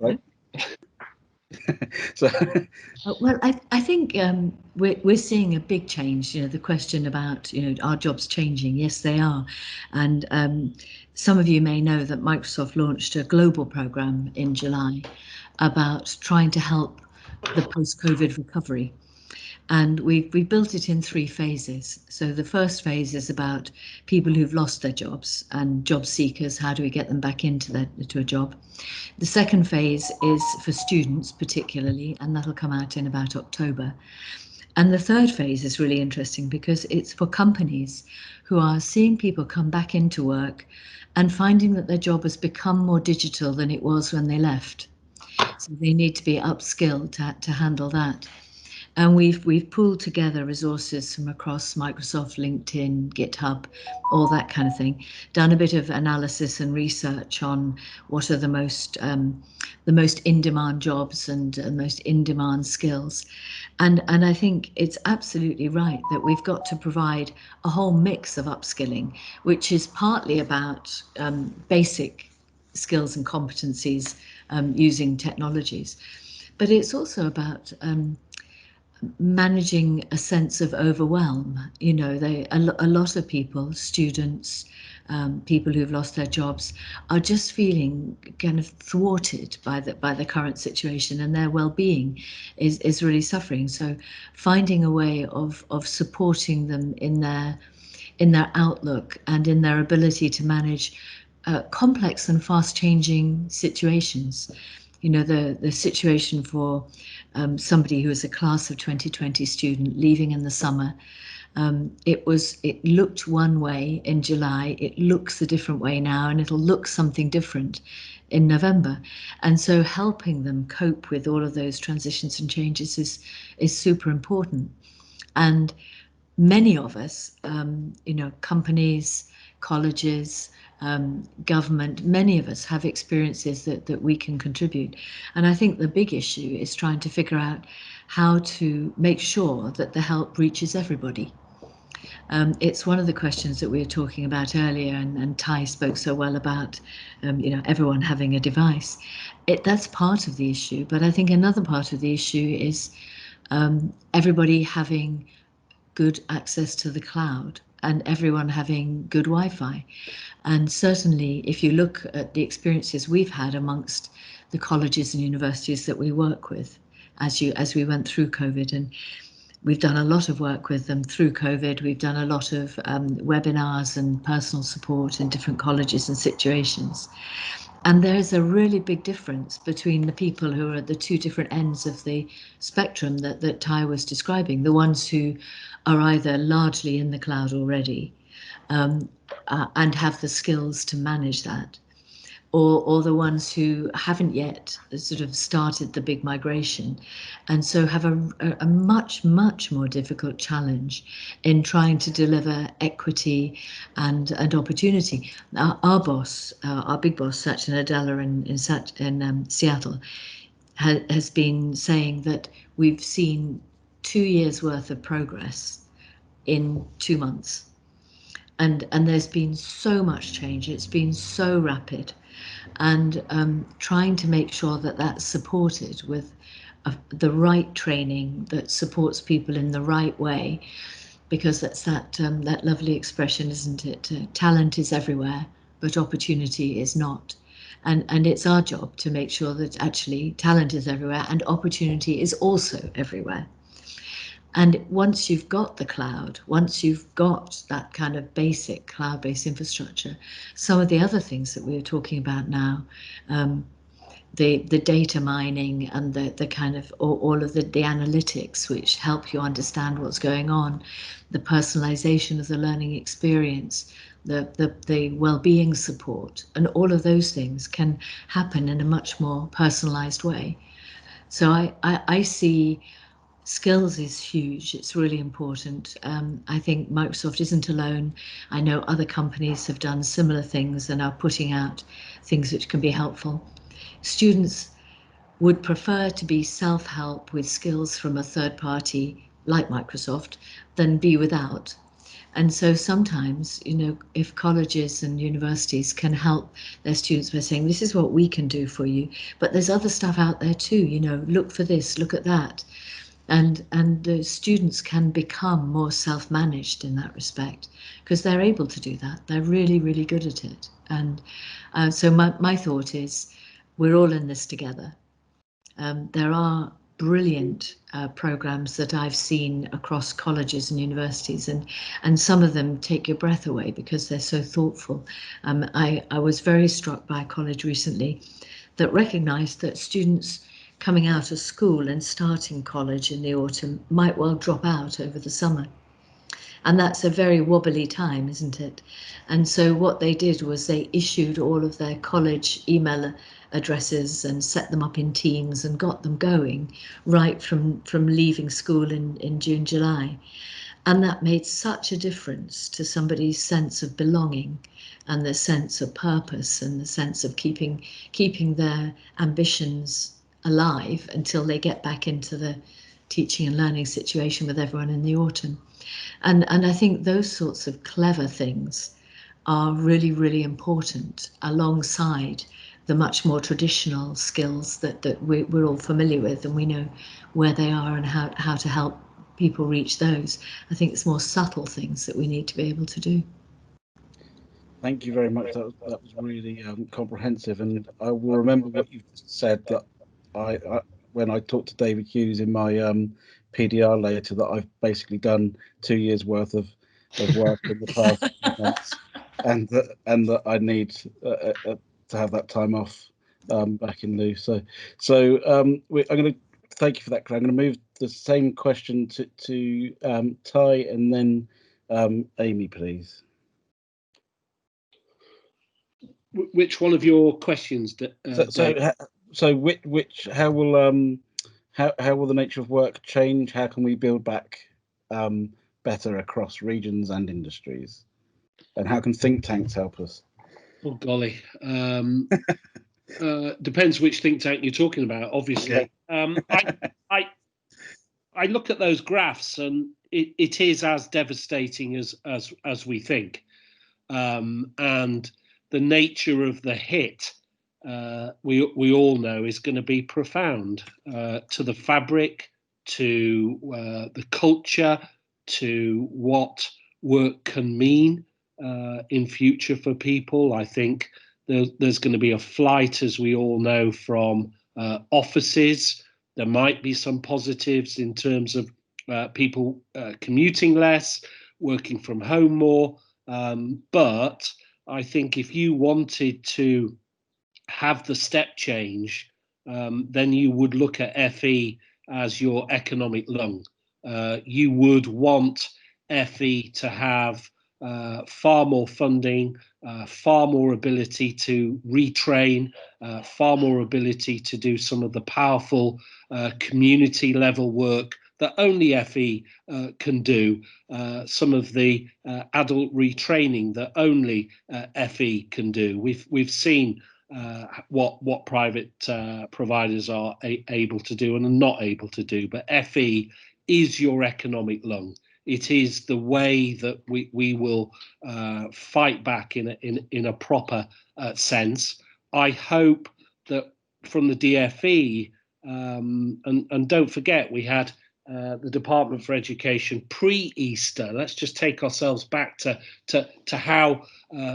Right? So, well, I think we're seeing a big change. The question about are jobs changing? Yes, they are, and some of you may know that Microsoft launched a global program in July about trying to help the post-COVID recovery. And we've built it in 3 phases. So the first phase is about people who've lost their jobs and job seekers. How do we get them back into a job? The second phase is for students particularly, and that'll come out in about October. And the third phase is really interesting because it's for companies who are seeing people come back into work and finding that their job has become more digital than it was when they left. So they need to be upskilled to handle that. And we've pulled together resources from across Microsoft, LinkedIn, GitHub, all that kind of thing, done a bit of analysis and research on what are the most in-demand jobs and most in-demand skills. And I think it's absolutely right that we've got to provide a whole mix of upskilling, which is partly about basic skills and competencies using technologies. But it's also about managing a sense of overwhelm. A lot of people, students, people who've lost their jobs are just feeling kind of thwarted by the current situation, and their well-being is really suffering. So finding a way of supporting them in their outlook and in their ability to manage complex and fast-changing situations. You know, the situation for somebody who is a class of 2020 student leaving in the summer, it looked one way in July, it looks a different way now, and it'll look something different in November. And so helping them cope with all of those transitions and changes is super important. And many of us, you know, companies, colleges, government, many of us have experiences that we can contribute. And I think the big issue is trying to figure out how to make sure that the help reaches everybody. It's one of the questions that we were talking about earlier, and Ty spoke so well about, you know, everyone having a device. That's part of the issue, but I think another part of the issue is everybody having good access to the cloud and everyone having good Wi-Fi. And certainly if you look at the experiences we've had amongst the colleges and universities that we work with as we went through COVID, and we've done a lot of work with them through COVID. We've done a lot of webinars and personal support in different colleges and situations. And there's a really big difference between the people who are at the two different ends of the spectrum that Ty was describing, the ones who are either largely in the cloud already and have the skills to manage that, or the ones who haven't yet sort of started the big migration, and so have a much more difficult challenge in trying to deliver equity and opportunity. Our boss, our big boss, Satya Nadella in Seattle, has been saying that we've seen 2 years worth of progress in 2 months. And there's been so much change, it's been so rapid, and trying to make sure that that's supported with the right training that supports people in the right way, because that's that lovely expression, isn't it? Talent is everywhere, but opportunity is not. And it's our job to make sure that actually talent is everywhere and opportunity is also everywhere. And once you've got the cloud, once you've got that kind of basic cloud-based infrastructure, some of the other things that we were talking about now, the data mining and the kind of all of the analytics which help you understand what's going on, the personalization of the learning experience, the well-being support, and all of those things can happen in a much more personalized way. So I see skills is huge. It's really important. I think Microsoft isn't alone. I know other companies have done similar things and are putting out things which can be helpful. Students would prefer to be self-help with skills from a third party like Microsoft than be without. And so sometimes, you know, if colleges and universities can help their students by saying, this is what we can do for you, but there's other stuff out there too, you know, look for this, look at that. And the students can become more self-managed in that respect because they're able to do that. They're really, really good at it. And so my thought is we're all in this together. There are brilliant programs that I've seen across colleges and universities, and some of them take your breath away because they're so thoughtful. I was very struck by a college recently that recognised that students coming out of school and starting college in the autumn might well drop out over the summer. And that's a very wobbly time, isn't it? And so what they did was they issued all of their college email addresses and set them up in teams and got them going right from leaving school in June, July. And that made such a difference to somebody's sense of belonging and the sense of purpose and the sense of keeping their ambitions alive until they get back into the teaching and learning situation with everyone in the autumn. And I think those sorts of clever things are really, really important alongside the much more traditional skills that we're all familiar with, and we know where they are and how to help people reach those. I think it's more subtle things that we need to be able to do. Thank you very much. That was really comprehensive, and I will remember what you said. That I when I talked to David Hughes in my PDR later, that I've basically done 2 years worth of work in the past few months, and that I need to have that time off back in lieu. So I'm going to thank you for that, Claire. I'm going to move the same question to Ty and then Amy, please. Which one of your questions? How will the nature of work change? How can we build back better across regions and industries? And how can think tanks help us? Oh golly, depends which think tank you're talking about. Obviously, yeah. I look at those graphs, and it is as devastating as we think, and the nature of the hit, we all know, is going to be profound to the fabric, to the culture, to what work can mean in future for people. I think there's going to be a flight, as we all know, from offices. There might be some positives in terms of people commuting less, working from home more, but I think if you wanted to have the step change, then you would look at FE as your economic lung. You would want FE to have far more funding, far more ability to retrain, far more ability to do some of the powerful community level work that only FE can do, some of the adult retraining that only FE can do. We've seen what private providers are able to do and are not able to do, but FE is your economic lung. It is the way that we will fight back in a proper sense. I hope that from the DFE, and don't forget, we had the Department for Education pre-Easter. Let's just take ourselves back to how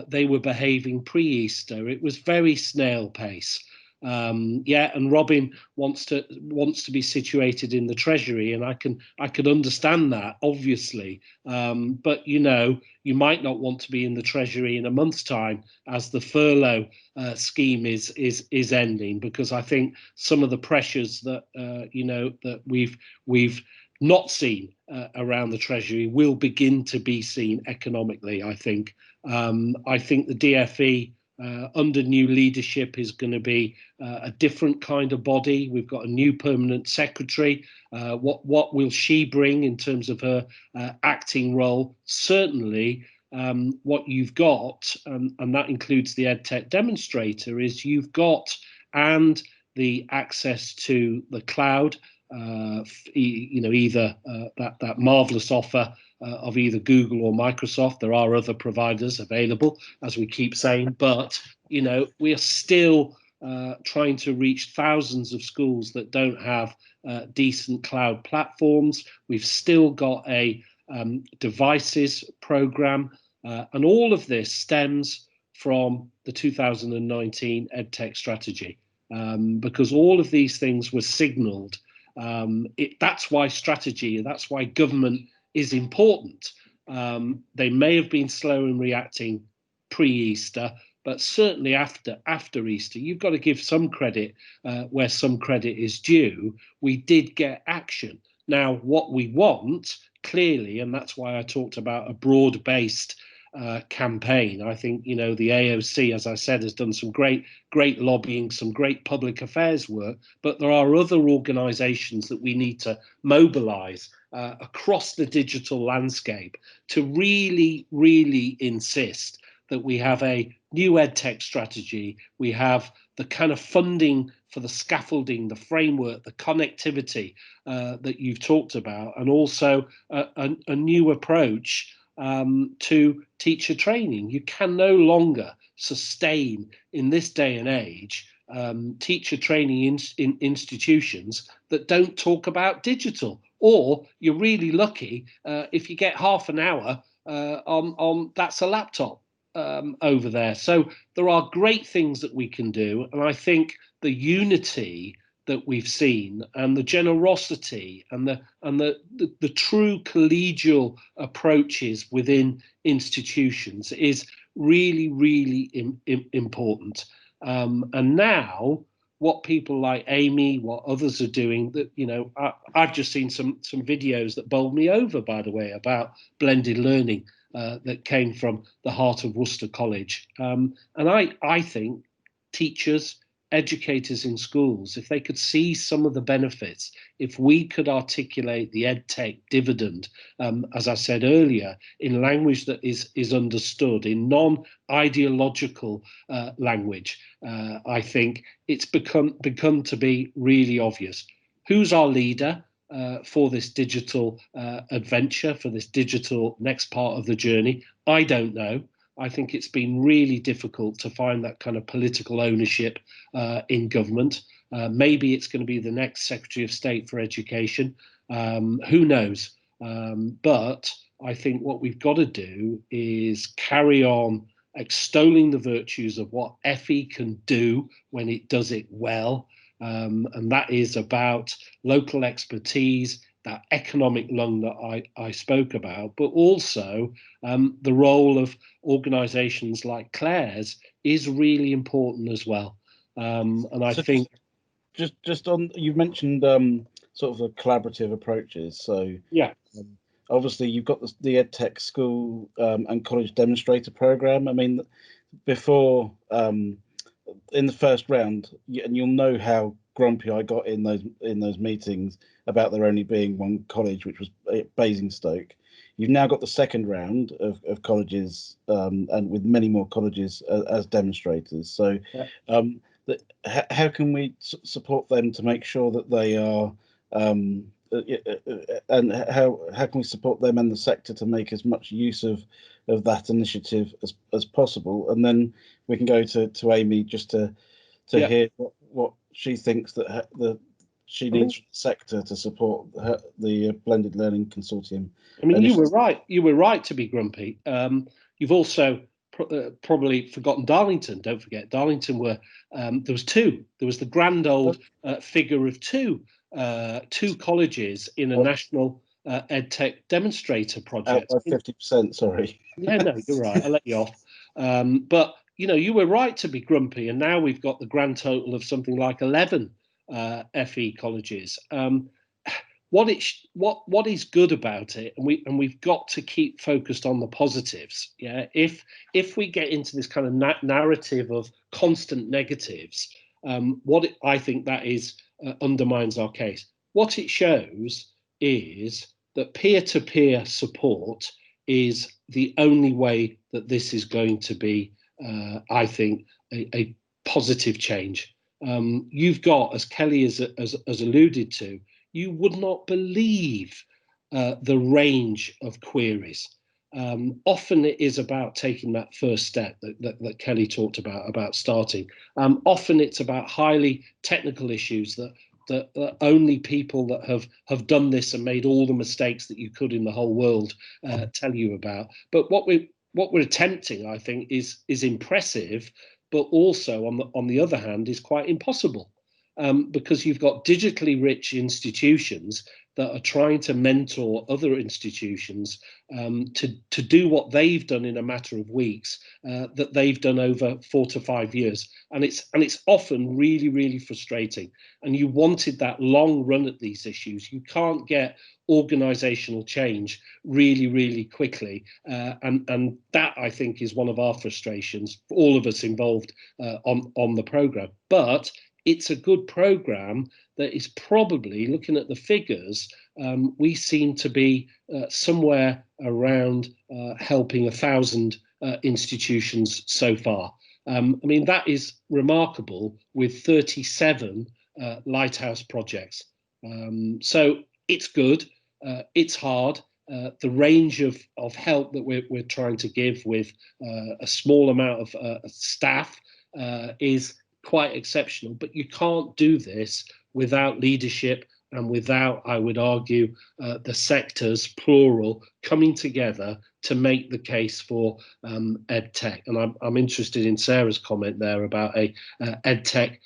they were behaving pre-Easter. It was very snail pace. Yeah, and Robin wants to be situated in the Treasury, and I can understand that, obviously. But you might not want to be in the Treasury in a month's time as the furlough scheme is ending, because I think some of the pressures that that we've not seen around the Treasury will begin to be seen economically. I think the DFE under new leadership is going to be a different kind of body. We've got a new permanent secretary. What will she bring in terms of her acting role? Certainly, what you've got, and that includes the EdTech Demonstrator, is you've got and the access to the cloud. Either that marvelous offer of either Google or Microsoft. There are other providers available, as we keep saying, but we are still trying to reach thousands of schools that don't have decent cloud platforms. We've still got a devices program, and all of this stems from the 2019 EdTech strategy, because all of these things were signalled. That's why strategy, that's why government is important. They may have been slow in reacting pre-Easter, but certainly after Easter, you've got to give some credit where some credit is due. We did get action. Now, what we want, clearly, and that's why I talked about a broad-based campaign. I think the AOC, as I said, has done some great lobbying, some great public affairs work, but there are other organisations that we need to mobilise across the digital landscape to really insist that we have a new EdTech strategy. We have the kind of funding for the scaffolding, the framework, the connectivity that you've talked about, and also a new approach to teacher training. You can no longer sustain in this day and age teacher training in institutions that don't talk about digital, or you're really lucky if you get half an hour on that's a laptop. over there. So there are great things that we can do, and I think the unity that we've seen and the generosity and the true collegial approaches within institutions is really, really important. And now what people like Amy, what others are doing, that, you know, I've just seen some videos that bowled me over, by the way, about blended learning that came from the heart of Worcester College. And I think teachers, educators in schools, if they could see some of the benefits, if we could articulate the EdTech dividend, as I said earlier, in language that is understood, in non-ideological language, I think it's become to be really obvious. Who's our leader for this digital adventure, for this digital next part of the journey? I don't know. I think it's been really difficult to find that kind of political ownership in government. Maybe it's going to be the next Secretary of State for Education. Who knows? But I think what we've got to do is carry on extolling the virtues of what FE can do when it does it well. And that is about local expertise, that economic lung that I spoke about, but also the role of organisations like Clare's is really important as well. And I think just on, you've mentioned sort of the collaborative approaches. So yeah, obviously you've got the EdTech School and College Demonstrator program. I mean, before in the first round, and you'll know how grumpy I got in those meetings about there only being one college, which was Basingstoke. You've now got the second round of colleges, and with many more colleges as demonstrators. So how can we support them to make sure that they are, and how can we support them and the sector to make as much use of that initiative as possible? And then we can go to Amy just to hear what she thinks that she needs from the sector to support the Blended Learning Consortium. I mean, you were right. You were right to be grumpy. You've also probably forgotten Darlington. Don't forget, Darlington were there was two. There was the grand old figure of two colleges in a national EdTech demonstrator project. Out by 50%, sorry. Yeah, no, you're right. I'll let you off. But you know, you were right to be grumpy, and now we've got the grand total of something like 11 FE colleges. What is good about it, and we've got to keep focused on the positives. Yeah, if we get into this kind of narrative of constant negatives, I think that is undermines our case. What it shows is that peer-to-peer support is the only way that this is going to be, I think, a positive change. You've got, as Kelly has alluded to, you would not believe the range of queries. Often it is about taking that first step that Kelly talked about starting. Often it's about highly technical issues that only people that have done this and made all the mistakes that you could in the whole world tell you about. But what we're attempting, I think, is impressive, but also on the other hand is quite impossible, because you've got digitally rich institutions that are trying to mentor other institutions to do what they've done in a matter of weeks, that they've done over 4 to 5 years, and it's often really, really frustrating. And you wanted that long run at these issues. You can't get organizational change really, really quickly, and that, I think, is one of our frustrations for all of us involved on the program. But it's a good program that is probably, looking at the figures, we seem to be somewhere around helping 1,000 institutions so far. I mean, that is remarkable with 37 lighthouse projects. So it's good, it's hard. The range of help that we're trying to give with a small amount of staff is quite exceptional, but you can't do this without leadership and without, I would argue, the sectors, plural, coming together to make the case for EdTech. And I'm interested in Sarah's comment there about a EdTech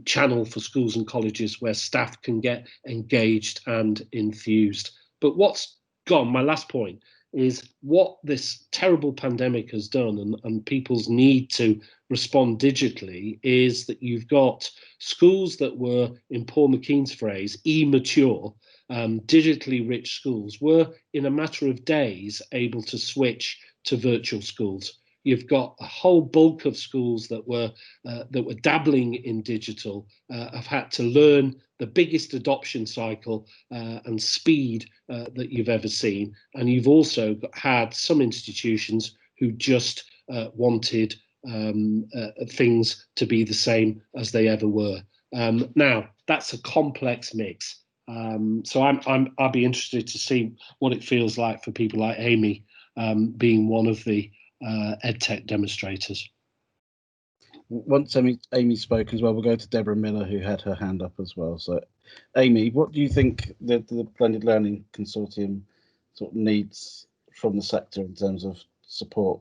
channel for schools and colleges where staff can get engaged and enthused. But what's gone, my last point, is what this terrible pandemic has done, and people's need to respond digitally, is that you've got schools that were, in Paul McKean's phrase, immature, digitally rich schools, were in a matter of days able to switch to virtual schools. You've got a whole bulk of schools that were dabbling in digital, have had to learn the biggest adoption cycle and speed that you've ever seen. And you've also had some institutions who just wanted things to be the same as they ever were. Now, that's a complex mix. So I'll be interested to see what it feels like for people like Amy, being one of the EdTech demonstrators. Once Amy spoke as well, we'll go to Deborah Millar, who had her hand up as well. So, Amy, what do you think the Blended Learning Consortium sort of needs from the sector in terms of support?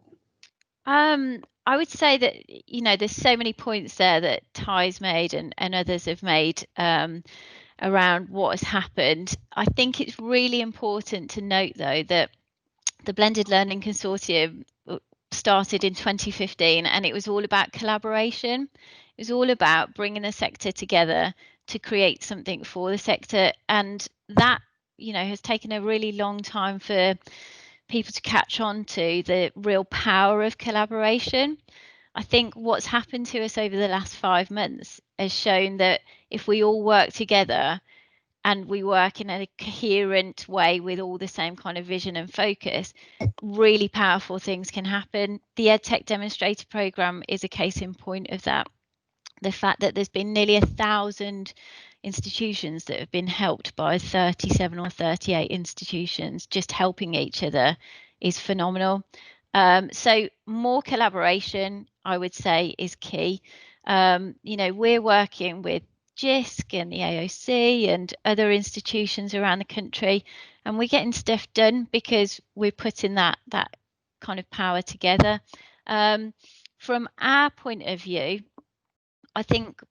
I would say that, there's so many points there that Ty's made and others have made around what has happened. I think it's really important to note, though, that the Blended Learning Consortium started in 2015, and it was all about collaboration. It was all about bringing the sector together to create something for the sector, and that has taken a really long time for people to catch on to the real power of collaboration. I think what's happened to us over the last 5 months has shown that if we all work together and we work in a coherent way with all the same kind of vision and focus, really powerful things can happen. The EdTech Demonstrator program is a case in point of that. The fact that there's been nearly 1,000 institutions that have been helped by 37 or 38 institutions just helping each other is phenomenal. So more collaboration, I would say, is key. We're working with Jisc and the AOC and other institutions around the country, and we're getting stuff done because we're putting that kind of power together. From our point of view, I think,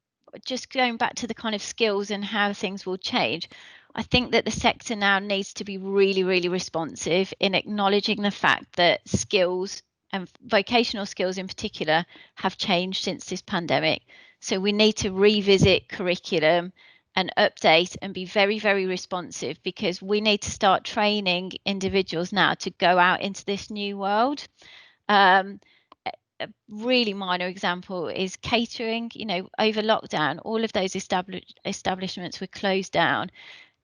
just going back to the kind of skills and how things will change, I think that the sector now needs to be really, really responsive in acknowledging the fact that skills, and vocational skills in particular, have changed since this pandemic. So we need to revisit curriculum and update and be very, very responsive, because we need to start training individuals now to go out into this new world. A really minor example is catering. Over lockdown, all of those establishments were closed down,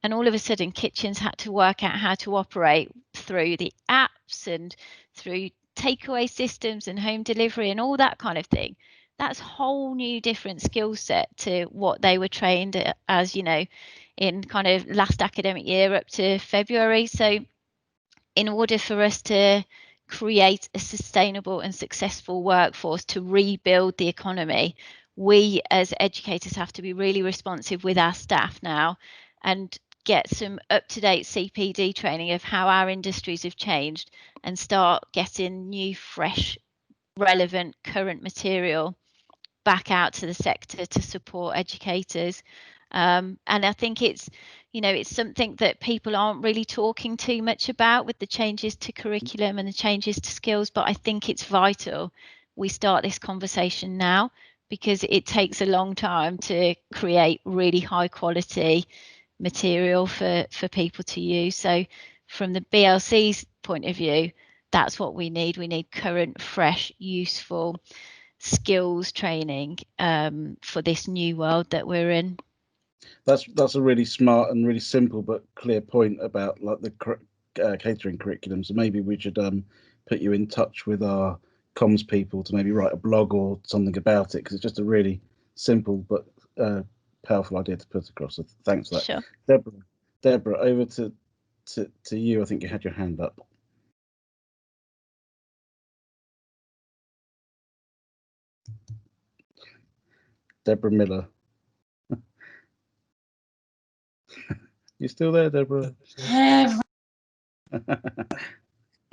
and all of a sudden kitchens had to work out how to operate through the apps and through takeaway systems and home delivery and all that kind of thing. That's a whole new different skill set to what they were trained as, in kind of last academic year up to February. So in order for us to create a sustainable and successful workforce to rebuild the economy, we as educators have to be really responsive with our staff now and get some up-to-date CPD training of how our industries have changed and start getting new, fresh, relevant, current material back out to the sector to support educators. And I think it's something that people aren't really talking too much about with the changes to curriculum and the changes to skills, but I think it's vital we start this conversation now, because it takes a long time to create really high quality material for people to use. So from the BLC's point of view, that's what we need. We need current, fresh, useful skills training for this new world that we're in. That's a really smart and really simple but clear point about like the catering curriculum. So maybe we should put you in touch with our comms people to maybe write a blog or something about it, because it's just a really simple but powerful idea to put across. So thanks for that. Sure. Deborah, over to you. I think you had your hand up. Deborah Millar. You still there, Deborah?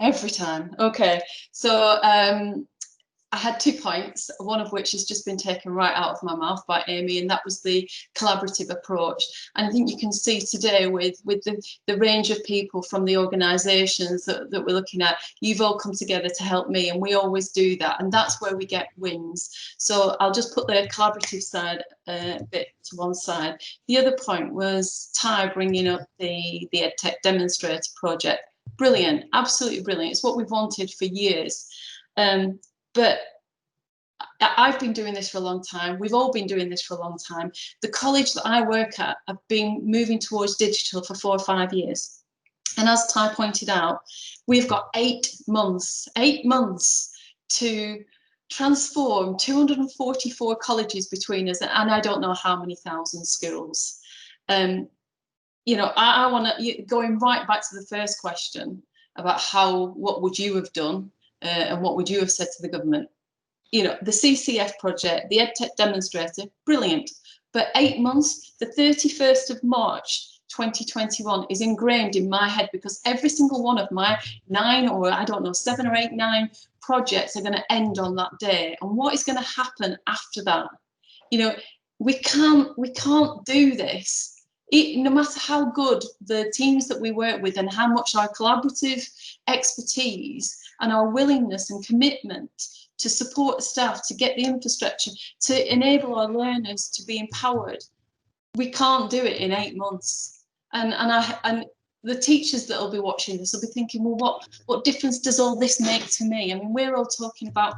Every time. Okay. So I had 2 points, one of which has just been taken right out of my mouth by Amy, and that was the collaborative approach. And I think you can see today with the range of people from the organisations that we're looking at, you've all come together to help me, and we always do that, and that's where we get wins. So I'll just put the collaborative side a bit to one side. The other point was Ty bringing up the EdTech Demonstrator project. Brilliant, absolutely brilliant. It's what we've wanted for years. But I've been doing this for a long time. We've all been doing this for a long time. The college that I work at have been moving towards digital for 4 or 5 years. And as Ty pointed out, we've got 8 months to transform 244 colleges between us, and I don't know how many thousand schools. You know, I want to, going right back to the first question about what would you have done? And what would you have said to the government? You know, the CCF project, the EdTech Demonstrator, brilliant. But 8 months, the 31st of March 2021 is ingrained in my head, because every single one of my 9 or I don't know, 7 or 8, 9 projects are going to end on that day. And what is going to happen after that? You know, we can't do this. No matter how good the teams that we work with and how much our collaborative expertise and our willingness and commitment to support staff, to get the infrastructure, to enable our learners to be empowered, we can't do it in 8 months. And the teachers that will be watching this will be thinking, well, what difference does all this make to me? I mean, we're all talking about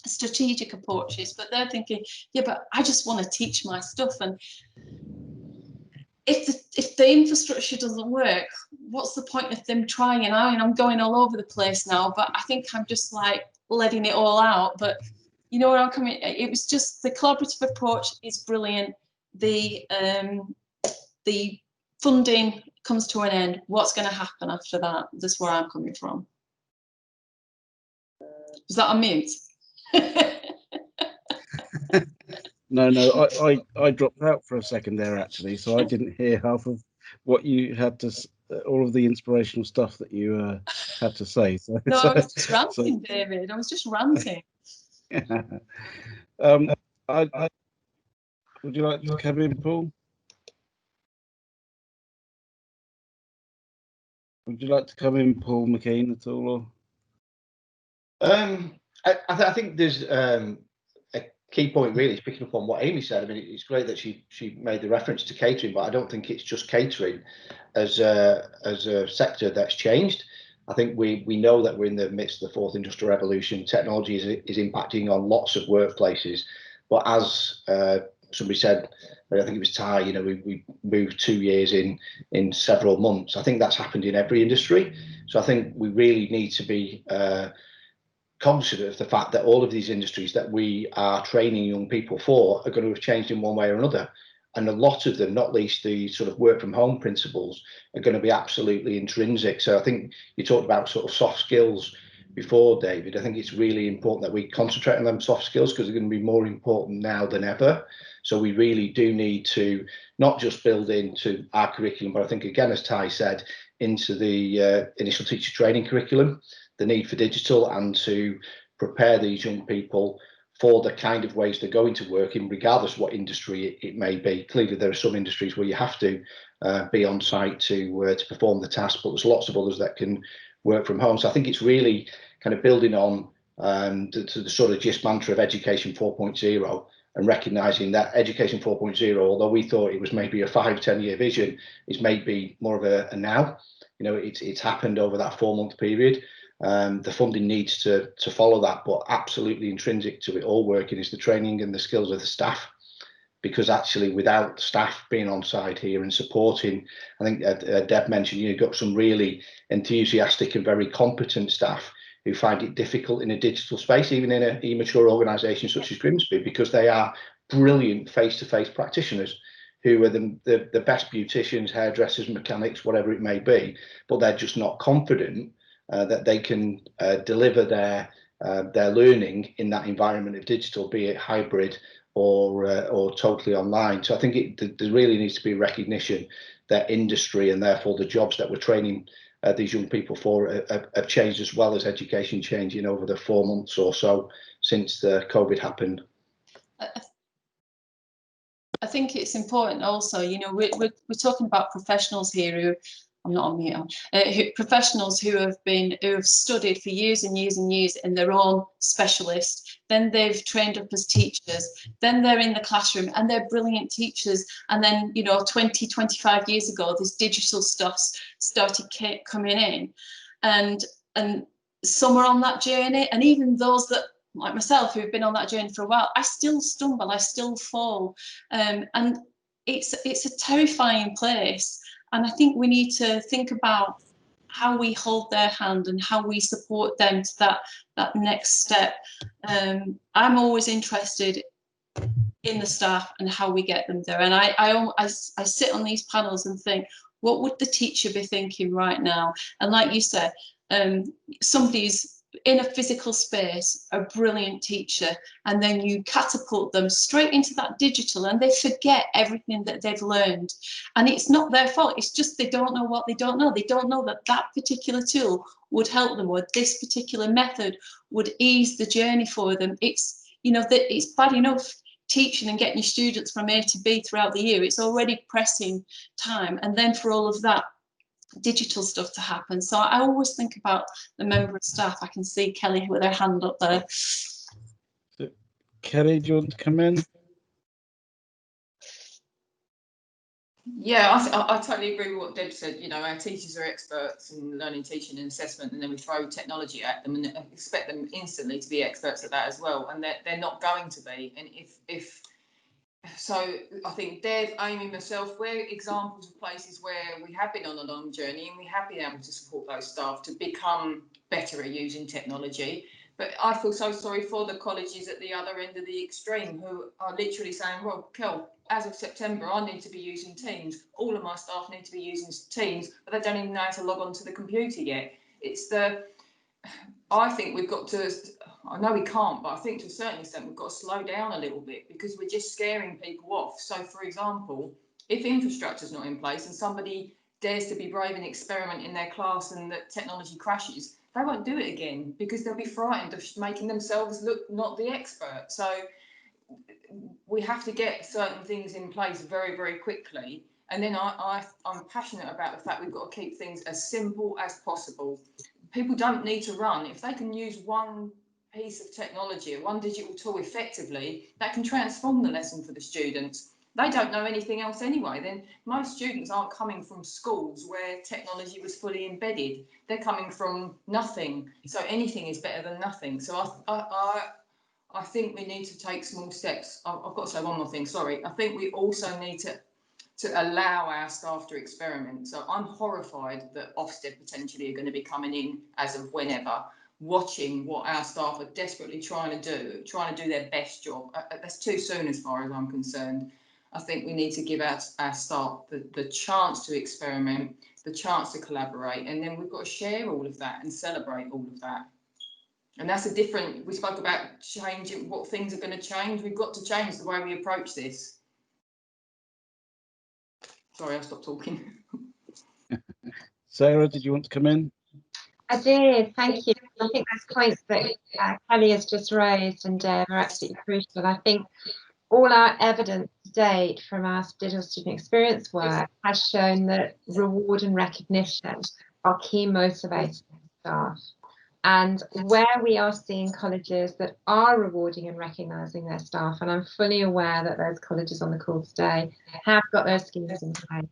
strategic approaches, but they're thinking, yeah, but I just want to teach my stuff. And if the infrastructure doesn't work, what's the point of them trying? I mean, I'm going all over the place now, but I think I'm just like letting it all out. But you know where I'm coming. It was just the collaborative approach is brilliant. The funding comes to an end. What's going to happen after that? That's where I'm coming from. Is that on mute? No, I dropped out for a second there actually, so I didn't hear half of what you had to, all of the inspirational stuff that you had to say. So, no, I was just ranting, David. I was just ranting. Yeah. Would you like to come in, Paul? Would you like to come in, Paul McKean, at all? Or? I think there's a key point really is picking up on what Amy said. I mean, it's great that she made the reference to catering, but I don't think it's just catering as a sector that's changed. I think we know that we're in the midst of the 4th industrial revolution. Technology is impacting on lots of workplaces, but as somebody said, I think it was Ty, you know, we moved 2 years in several months. I think that's happened in every industry. So I think we really need to be cognizant of the fact that all of these industries that we are training young people for are going to have changed in one way or another. And a lot of them, not least the sort of work from home principles, are going to be absolutely intrinsic. So I think you talked about sort of soft skills before, David. I think it's really important that we concentrate on them soft skills because they're going to be more important now than ever. So we really do need to not just build into our curriculum, but I think, again, as Ty said, into the initial teacher training curriculum, the need for digital, and to prepare these young people for the kind of ways they're going to work in, regardless of what industry it may be. Clearly, there are some industries where you have to be on site to perform the task, but there's lots of others that can work from home. So I think it's really kind of building on the sort of Jisc mantra of Education 4.0 and recognising that Education 4.0, although we thought it was maybe a 5-10 year vision, is maybe more of a now. You know, it's happened over that 4-month period. The funding needs to follow that, but absolutely intrinsic to it all working is the training and the skills of the staff, because actually without staff being on site here and supporting, I think Deb mentioned you've got some really enthusiastic and very competent staff who find it difficult in a digital space, even in an immature organisation such as Grimsby, because they are brilliant face-to-face practitioners who are the best beauticians, hairdressers, mechanics, whatever it may be, but they're just not confident that they can deliver their learning in that environment of digital, be it hybrid or totally online. So I think there really needs to be recognition that industry and therefore the jobs that we're training these young people for have changed as well as education changing over the 4 months or so since the COVID happened. I think it's important also, you know, we're talking about professionals here who, I'm not on mute, professionals who have studied for years and years and years in their own specialist, then they've trained up as teachers, then they're in the classroom and they're brilliant teachers. And then, you know, 20, 25 years ago, this digital stuff started coming in, and some are on that journey, and even those that, like myself, who've been on that journey for a while, I still stumble, I still fall, and it's a terrifying place. And I think we need to think about how we hold their hand and how we support them to that next step. I'm always interested in the staff and how we get them there. And I sit on these panels and think, what would the teacher be thinking right now? And like you said, somebody's in a physical space, a brilliant teacher, and then you catapult them straight into that digital and they forget everything that they've learned. And it's not their fault, it's just they don't know what they don't know. They don't know that that particular tool would help them, or this particular method would ease the journey for them. It's, you know, that it's bad enough teaching and getting your students from A to B throughout the year. It's already pressing time, and then for all of that digital stuff to happen. So I always think about the member of staff. I can see Kelly with her hand up there. Kelly, do you want to come in? Yeah, I totally agree with what Deb said. You know, our teachers are experts in learning, teaching and assessment, and then we throw technology at them and expect them instantly to be experts at that as well, and they're not going to be. And if so, I think Deb, Amy, myself, we're examples of places where we have been on a long journey and we have been able to support those staff to become better at using technology. But I feel so sorry for the colleges at the other end of the extreme who are literally saying, well, Kel, as of September, I need to be using Teams. All of my staff need to be using Teams, but they don't even know how to log on to the computer yet. I think we've got to, I know we can't, but I think to a certain extent we've got to slow down a little bit because we're just scaring people off. So, for example, if infrastructure's not in place and somebody dares to be brave and experiment in their class and that technology crashes, they won't do it again because they'll be frightened of making themselves look not the expert. So we have to get certain things in place very, very quickly. And then I'm passionate about the fact we've got to keep things as simple as possible. People don't need to run. If they can use one piece of technology, one digital tool effectively, that can transform the lesson for the students. They don't know anything else anyway. Then most students aren't coming from schools where technology was fully embedded. They're coming from nothing. So anything is better than nothing. So I think we need to take small steps. I've got to say one more thing, sorry. I think we also need to allow our staff to experiment. So I'm horrified that Ofsted potentially are going to be coming in as of whenever, watching what our staff are desperately trying to do their best job. That's too soon as far as I'm concerned. I think we need to give our staff the chance to experiment, the chance to collaborate, and then we've got to share all of that and celebrate all of that. And that's we spoke about changing, what things are going to change. We've got to change the way we approach this. Sorry, I stopped talking. Sarah, did you want to come in? I did, thank you. I think those points that Kelly has just raised and are absolutely crucial. I think all our evidence to date from our digital student experience work has shown that reward and recognition are key motivators for staff. And where we are seeing colleges that are rewarding and recognising their staff, and I'm fully aware that those colleges on the call today have got those schemes in place,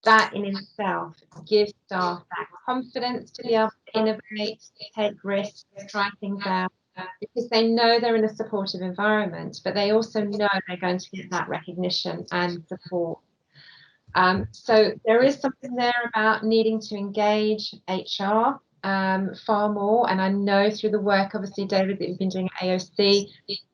that in itself gives staff that confidence to be able to innovate, take risks, try things out, because they know they're in a supportive environment, but they also know they're going to get that recognition and support. So there is something there about needing to engage HR far more, and I know through the work, obviously, David, that you've been doing at AOC,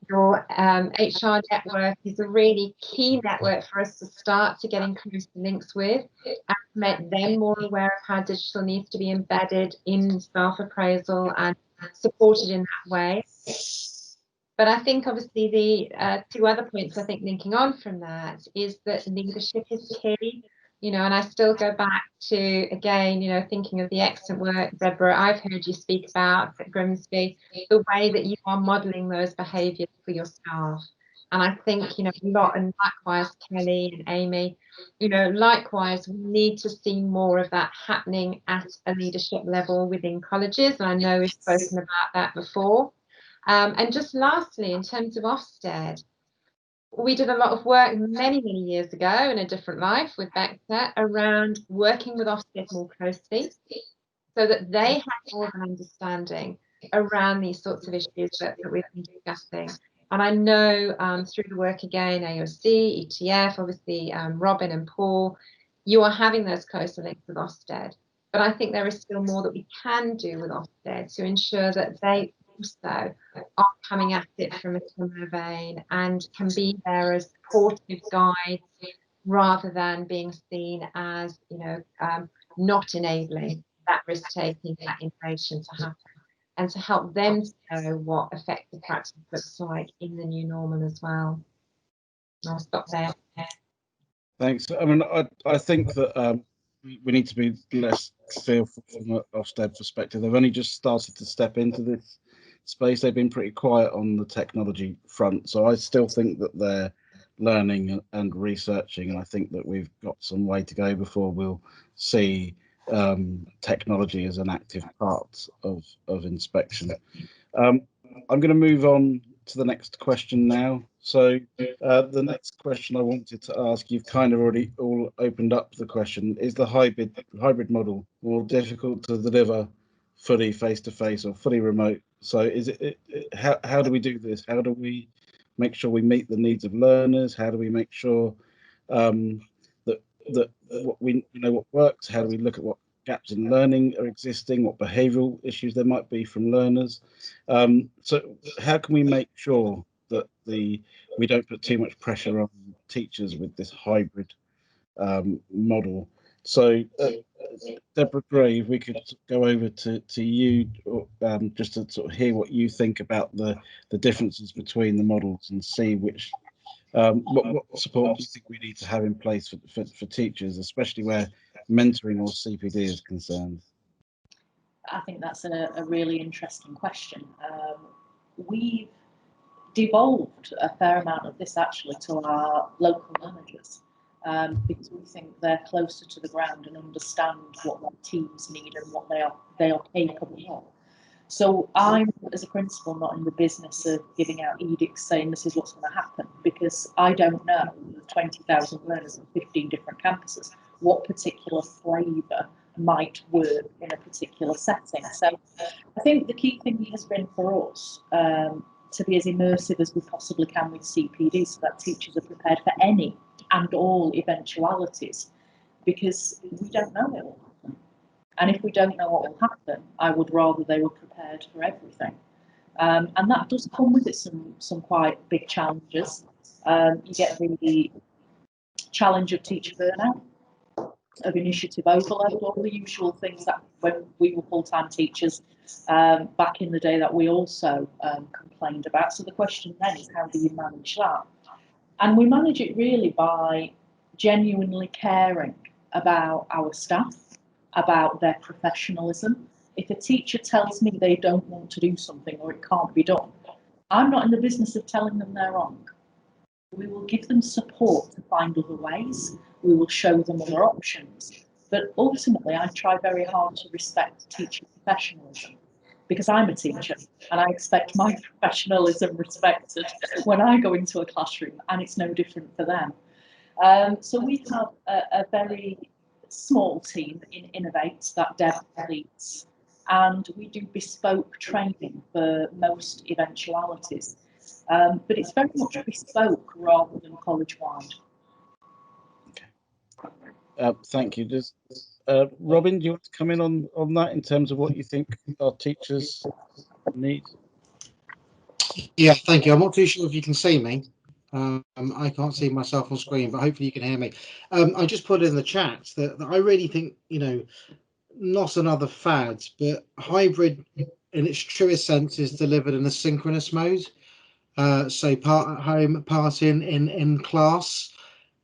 your HR network is a really key network for us to start to get in close links with and make them more aware of how digital needs to be embedded in staff appraisal and supported in that way. But I think obviously the two other points, I think linking on from that, is that leadership is key. You know, and I still go back to, again, you know, thinking of the excellent work, Deborah, I've heard you speak about at Grimsby, the way that you are modelling those behaviours for your staff. And I think, you know, a lot, and likewise Kelly and Amy, you know, likewise, we need to see more of that happening at a leadership level within colleges. And I know we've spoken about that before. And just lastly, in terms of Ofsted, we did a lot of work many years ago in a different life with Becca around working with Ofsted more closely so that they have more of an understanding around these sorts of issues that we've been discussing. And I know through the work again, AOC, ETF, obviously Robin and Paul, you are having those closer links with Ofsted. But I think there is still more that we can do with Ofsted to ensure that they also are coming at it from a similar vein and can be there as supportive guides rather than being seen as, you know, not enabling that risk taking, that innovation to happen, and to help them to know what effective practice looks like in the new normal as well. I'll stop there. Thanks. I mean, I think that we need to be less fearful from an Ofsted perspective. They've only just started to step into this space. They've been pretty quiet on the technology front, so I still think that they're learning and researching, and I think that we've got some way to go before we'll see technology as an active part of inspection. I'm going to move on to the next question now. So the next question I wanted to ask, you've kind of already all opened up the question, is the hybrid model more difficult to deliver fully face-to-face or fully remote? So is how do we do this? How do we make sure we meet the needs of learners? How do we make sure that what we know what works? How do we look at what gaps in learning are existing, what behavioural issues there might be from learners? So how can we make sure that we don't put too much pressure on teachers with this hybrid model? So Deborah Gray, if we could go over to you just to sort of hear what you think about the differences between the models and see which what support do you think we need to have in place for teachers, especially where mentoring or CPD is concerned? I think that's a really interesting question. We've devolved a fair amount of this actually to our local managers because we think they're closer to the ground and understand what their teams need and what they are capable of. So I'm, as a principal, not in the business of giving out edicts saying this is what's going to happen, because I don't know, 20,000 learners on 15 different campuses, what particular flavour might work in a particular setting. So I think the key thing has been for us to be as immersive as we possibly can with CPD so that teachers are prepared for any and all eventualities, because we don't know it all. And if we don't know what will happen, I would rather they were prepared for everything. And that does come with it some quite big challenges. You get the challenge of teacher burnout, of initiative overload, all the usual things that when we were full-time teachers back in the day that we also complained about. So the question then is, how do you manage that? And we manage it really by genuinely caring about our staff, about their professionalism. If a teacher tells me they don't want to do something or it can't be done, I'm not in the business of telling them they're wrong. We will give them support to find other ways. We will show them other options. But ultimately, I try very hard to respect teacher professionalism, because I'm a teacher and I expect my professionalism respected when I go into a classroom, and it's no different for them. So we have a very small team in Innovate that Deb leads, and we do bespoke training for most eventualities. But it's very much bespoke rather than college-wide. Okay. Thank you. Robin, do you want to come in on that in terms of what you think our teachers need? Yeah, thank you. I'm not too sure if you can see me. I can't see myself on screen, but hopefully you can hear me. I just put in the chat that I really think, you know, not another fad, but hybrid in its truest sense is delivered in a synchronous mode. So part at home, part in class.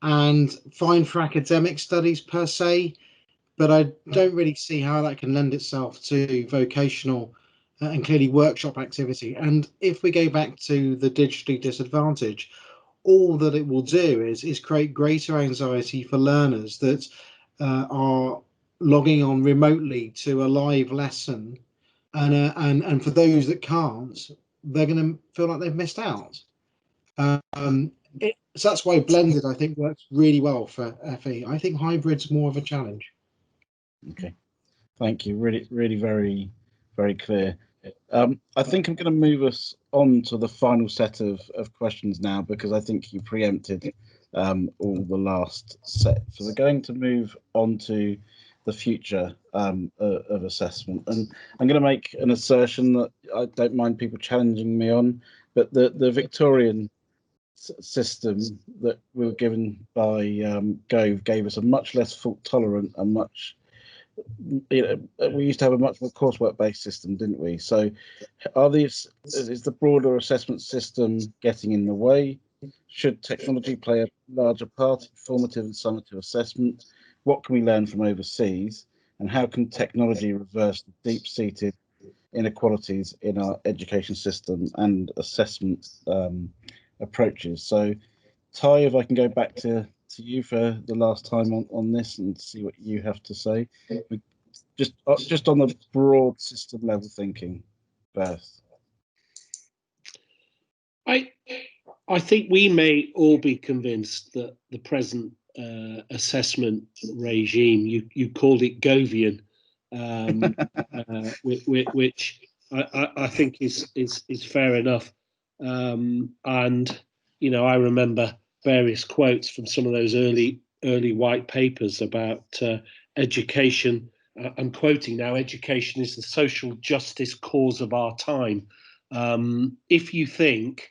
and fine for academic studies per se, but I don't really see how that can lend itself to vocational and clearly workshop activity. And if we go back to the digitally disadvantaged, all that it will do is create greater anxiety for learners that are logging on remotely to a live lesson, and for those that can't, they're going to feel like they've missed out. So that's why blended, I think, works really well for FE. I think hybrid's more of a challenge. Okay, thank you. Really very, very clear. I think I'm going to move us on to the final set of questions now, because I think you preempted all the last set. So we're going to move on to the future of assessment, and I'm going to make an assertion that I don't mind people challenging me on, but the Victorian system that we were given by Gove gave us a much less fault tolerant and much, we used to have a much more coursework based system, didn't we? So is the broader assessment system getting in the way? Should technology play a larger part in formative and summative assessment? What can we learn from overseas, and how can technology reverse the deep-seated inequalities in our education system and assessment approaches? So Ty, if I can go back to you for the last time on this and see what you have to say, just on the broad system level thinking first. I think we may all be convinced that the present assessment regime, you called it Govian, which I think is fair enough. And I remember various quotes from some of those early white papers about education. I'm quoting now: "Education is the social justice cause of our time." If you think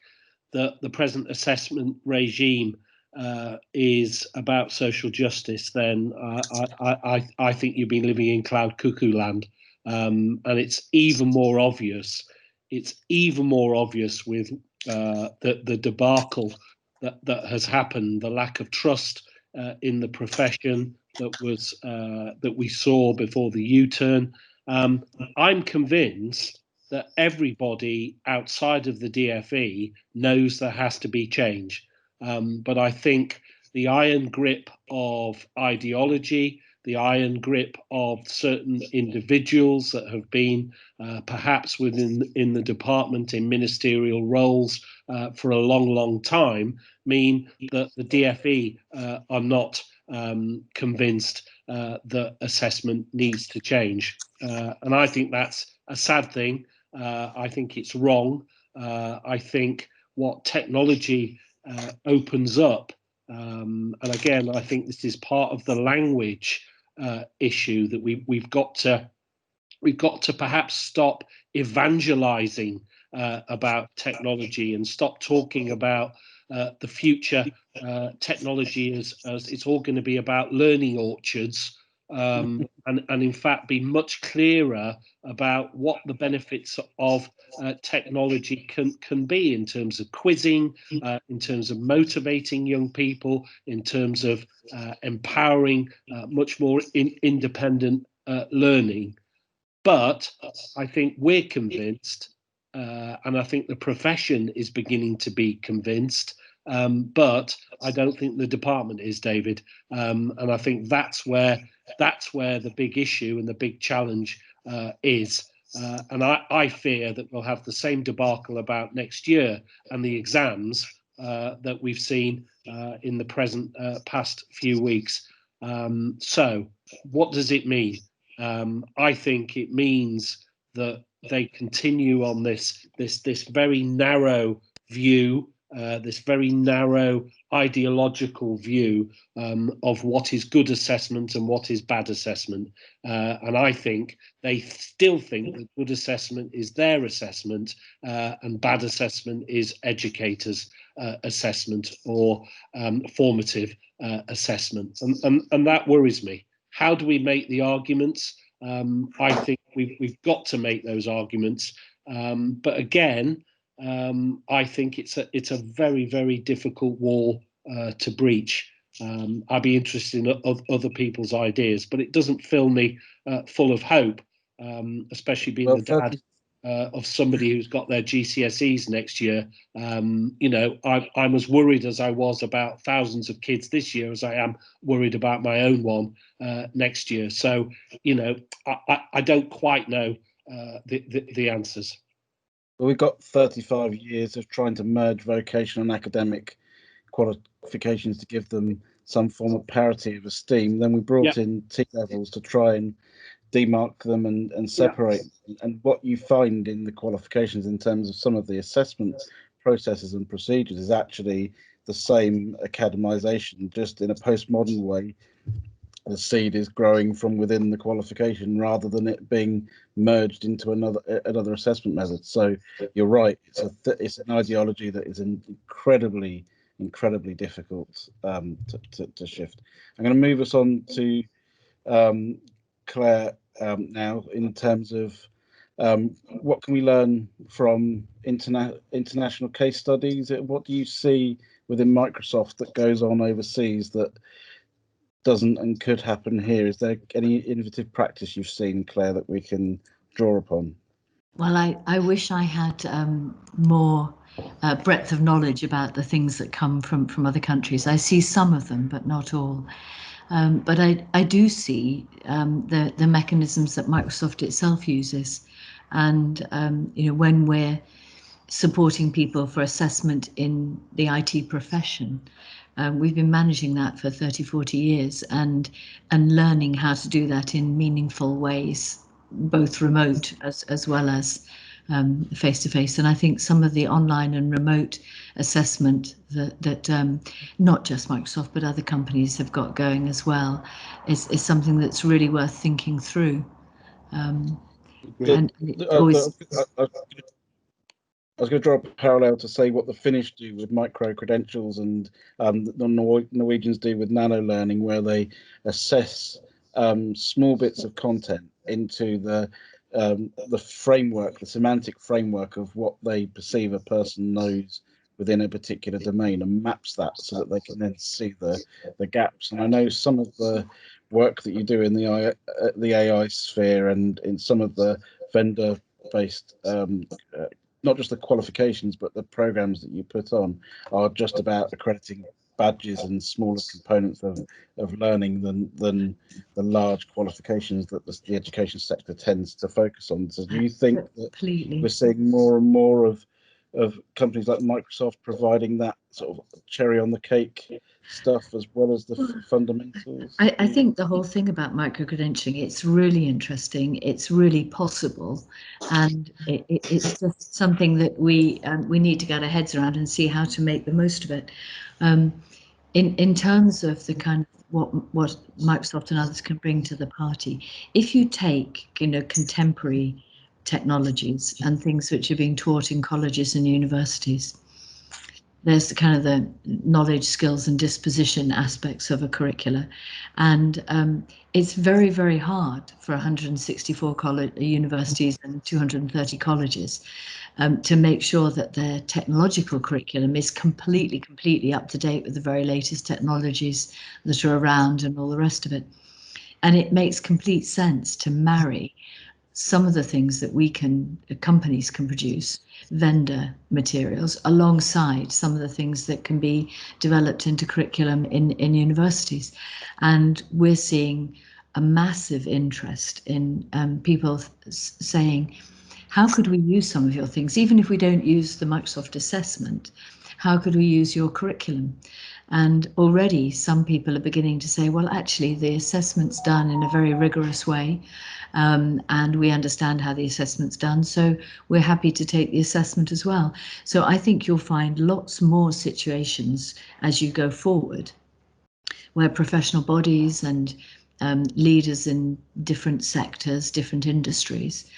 that the present assessment regime is about social justice, then I think you've been living in cloud cuckoo land, and it's even more obvious. It's even more obvious with the debacle that has happened, the lack of trust in the profession that we saw before the U-turn. I'm convinced that everybody outside of the DFE knows there has to be change. But I think the iron grip of ideology, the iron grip of certain individuals that have been perhaps in the department in ministerial roles for a long time, mean that the DFE are not convinced that assessment needs to change. And I think that's a sad thing. I think it's wrong. I think what technology opens up, and again, I think this is part of the language issue, that we've got to perhaps stop evangelizing about technology and stop talking about the future technology as it's all going to be about learning orchards, and in fact be much clearer about what the benefits of technology can be in terms of quizzing, in terms of motivating young people, in terms of empowering much more independent learning. But I think we're convinced, and I think the profession is beginning to be convinced, but I don't think the department is, David. And I think that's where the big issue and the big challenge is. And I fear that we'll have the same debacle about next year and the exams that we've seen in the past few weeks. So what does it mean? I think it means that they continue on this very narrow view, this very narrow ideological view of what is good assessment and what is bad assessment. And I think they still think that good assessment is their assessment and bad assessment is educators' assessment or formative assessment. And that worries me. How do we make the arguments? I think we've got to make those arguments. But again, I think it's a very, very difficult wall to breach. I'd be interested in other people's ideas, but it doesn't fill me full of hope, especially being the dad of somebody who's got their GCSEs next year. You know, I'm as worried as I was about thousands of kids this year as I am worried about my own one next year. So, you know, I don't quite know the answers. Well, we've got 35 years of trying to merge vocational and academic qualifications to give them some form of parity of esteem. Then we brought in T-levels to try and demark them and separate. And what you find in the qualifications in terms of some of the assessment processes and procedures is actually the same academisation, just in a postmodern way. The seed is growing from within the qualification rather than it being merged into another assessment method. So you're right, it's an ideology that is incredibly difficult to shift. I'm going to move us on to Clare now, in terms of what can we learn from international case studies? What do you see within Microsoft that goes on overseas that doesn't and could happen here? Is there any innovative practice you've seen, Clare, that we can draw upon? Well, I wish I had more breadth of knowledge about the things that come from other countries. I see some of them, but not all. But I do see the mechanisms that Microsoft itself uses. And you know, when we're supporting people for assessment in the IT profession, we've been managing that for 30, 40 years and learning how to do that in meaningful ways, both remote as well as face-to-face. And I think some of the online and remote assessment that not just Microsoft but other companies have got going as well is something that's really worth thinking through. And it always... I was going to draw a parallel to say what the Finnish do with micro-credentials and the Norwegians do with nano-learning, where they assess small bits of content into the framework, the semantic framework of what they perceive a person knows within a particular domain, and maps that so that they can then see the gaps. And I know some of the work that you do in the AI sphere and in some of the vendor-based not just the qualifications, but the programs that you put on are just about accrediting badges and smaller components of learning than the large qualifications that the education sector tends to focus on. So do you think that we're seeing more and more of companies like Microsoft providing that sort of cherry on the cake stuff as well as the fundamentals? I think the whole thing about micro-credentialing, it's really interesting, it's really possible, and it's just something that we need to get our heads around and see how to make the most of it. In terms of the kind of what Microsoft and others can bring to the party, if you take, you know, contemporary technologies and things which are being taught in colleges and universities, there's the kind of the knowledge, skills and disposition aspects of a curricula, and it's very, very hard for 164 universities and 230 colleges to make sure that their technological curriculum is completely up to date with the very latest technologies that are around and all the rest of it. And it makes complete sense to marry some of the things that companies can produce, vendor materials, alongside some of the things that can be developed into curriculum in universities. And we're seeing a massive interest in people saying, how could we use some of your things? Even if we don't use the Microsoft assessment, how could we use your curriculum? And already some people are beginning to say, well, actually, the assessment's done in a very rigorous way, and we understand how the assessment's done, so we're happy to take the assessment as well. So I think you'll find lots more situations as you go forward where professional bodies and leaders in different sectors, different industries,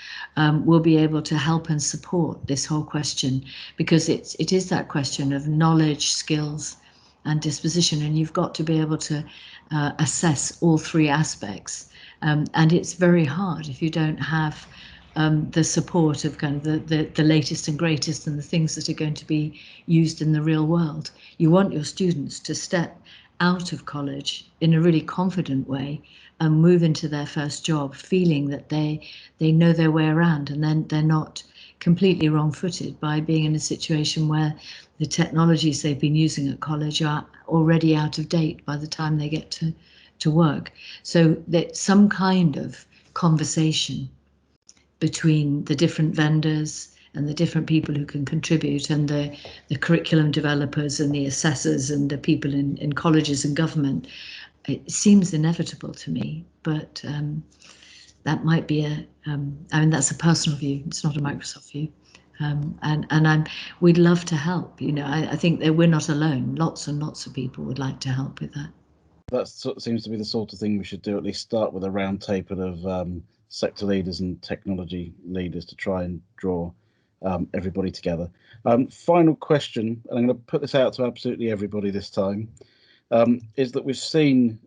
will be able to help and support this whole question, because it is that question of knowledge, skills and disposition, and you've got to be able to assess all three aspects, and it's very hard if you don't have the support of kind of the latest and greatest and the things that are going to be used in the real world. You want your students to step out of college in a really confident way and move into their first job feeling that they know their way around, and then they're not completely wrong-footed by being in a situation where the technologies they've been using at college are already out of date by the time they get to work. So that some kind of conversation between the different vendors and the different people who can contribute, and the curriculum developers and the assessors and the people in colleges and government, it seems inevitable to me, but that might be I mean, that's a personal view, it's not a Microsoft view. And we'd love to help, you know. I think that we're not alone. Lots and lots of people would like to help with that. That seems to be the sort of thing we should do, at least start with a round table of sector leaders and technology leaders to try and draw everybody together. Final question, and I'm going to put this out to absolutely everybody this time, is that we've seen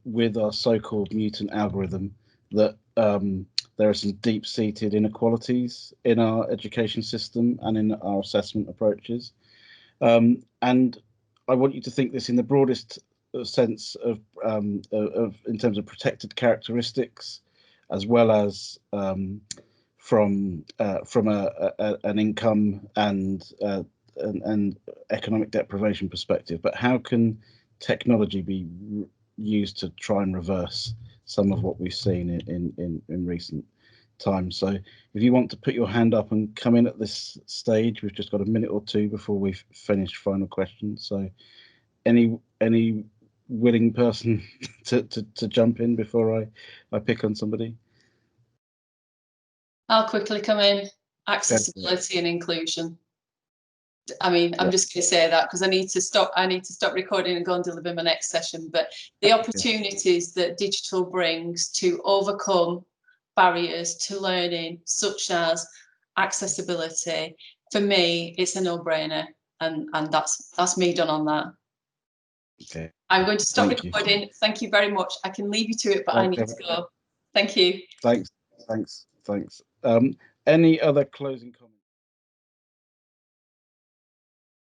with our so-called mutant algorithm that there are some deep-seated inequalities in our education system and in our assessment approaches. And I want you to think this in the broadest sense of in terms of protected characteristics, as well as from an income and economic deprivation perspective. But how can technology be used to try and reverse some of what we've seen in recent times? So if you want to put your hand up and come in at this stage, we've just got a minute or two before we've finished final questions. So any willing person to jump in before I pick on somebody? I'll quickly come in. Accessibility and inclusion. I mean, I'm just going to say that because I need to stop recording and go and deliver my next session. But the opportunities that digital brings to overcome barriers to learning, such as accessibility, for me, it's a no-brainer, and that's me done on that. Okay. I'm going to stop recording. Thank you very much. I can leave you to it, but I need to go. Thank you. Thanks. Any other closing comments?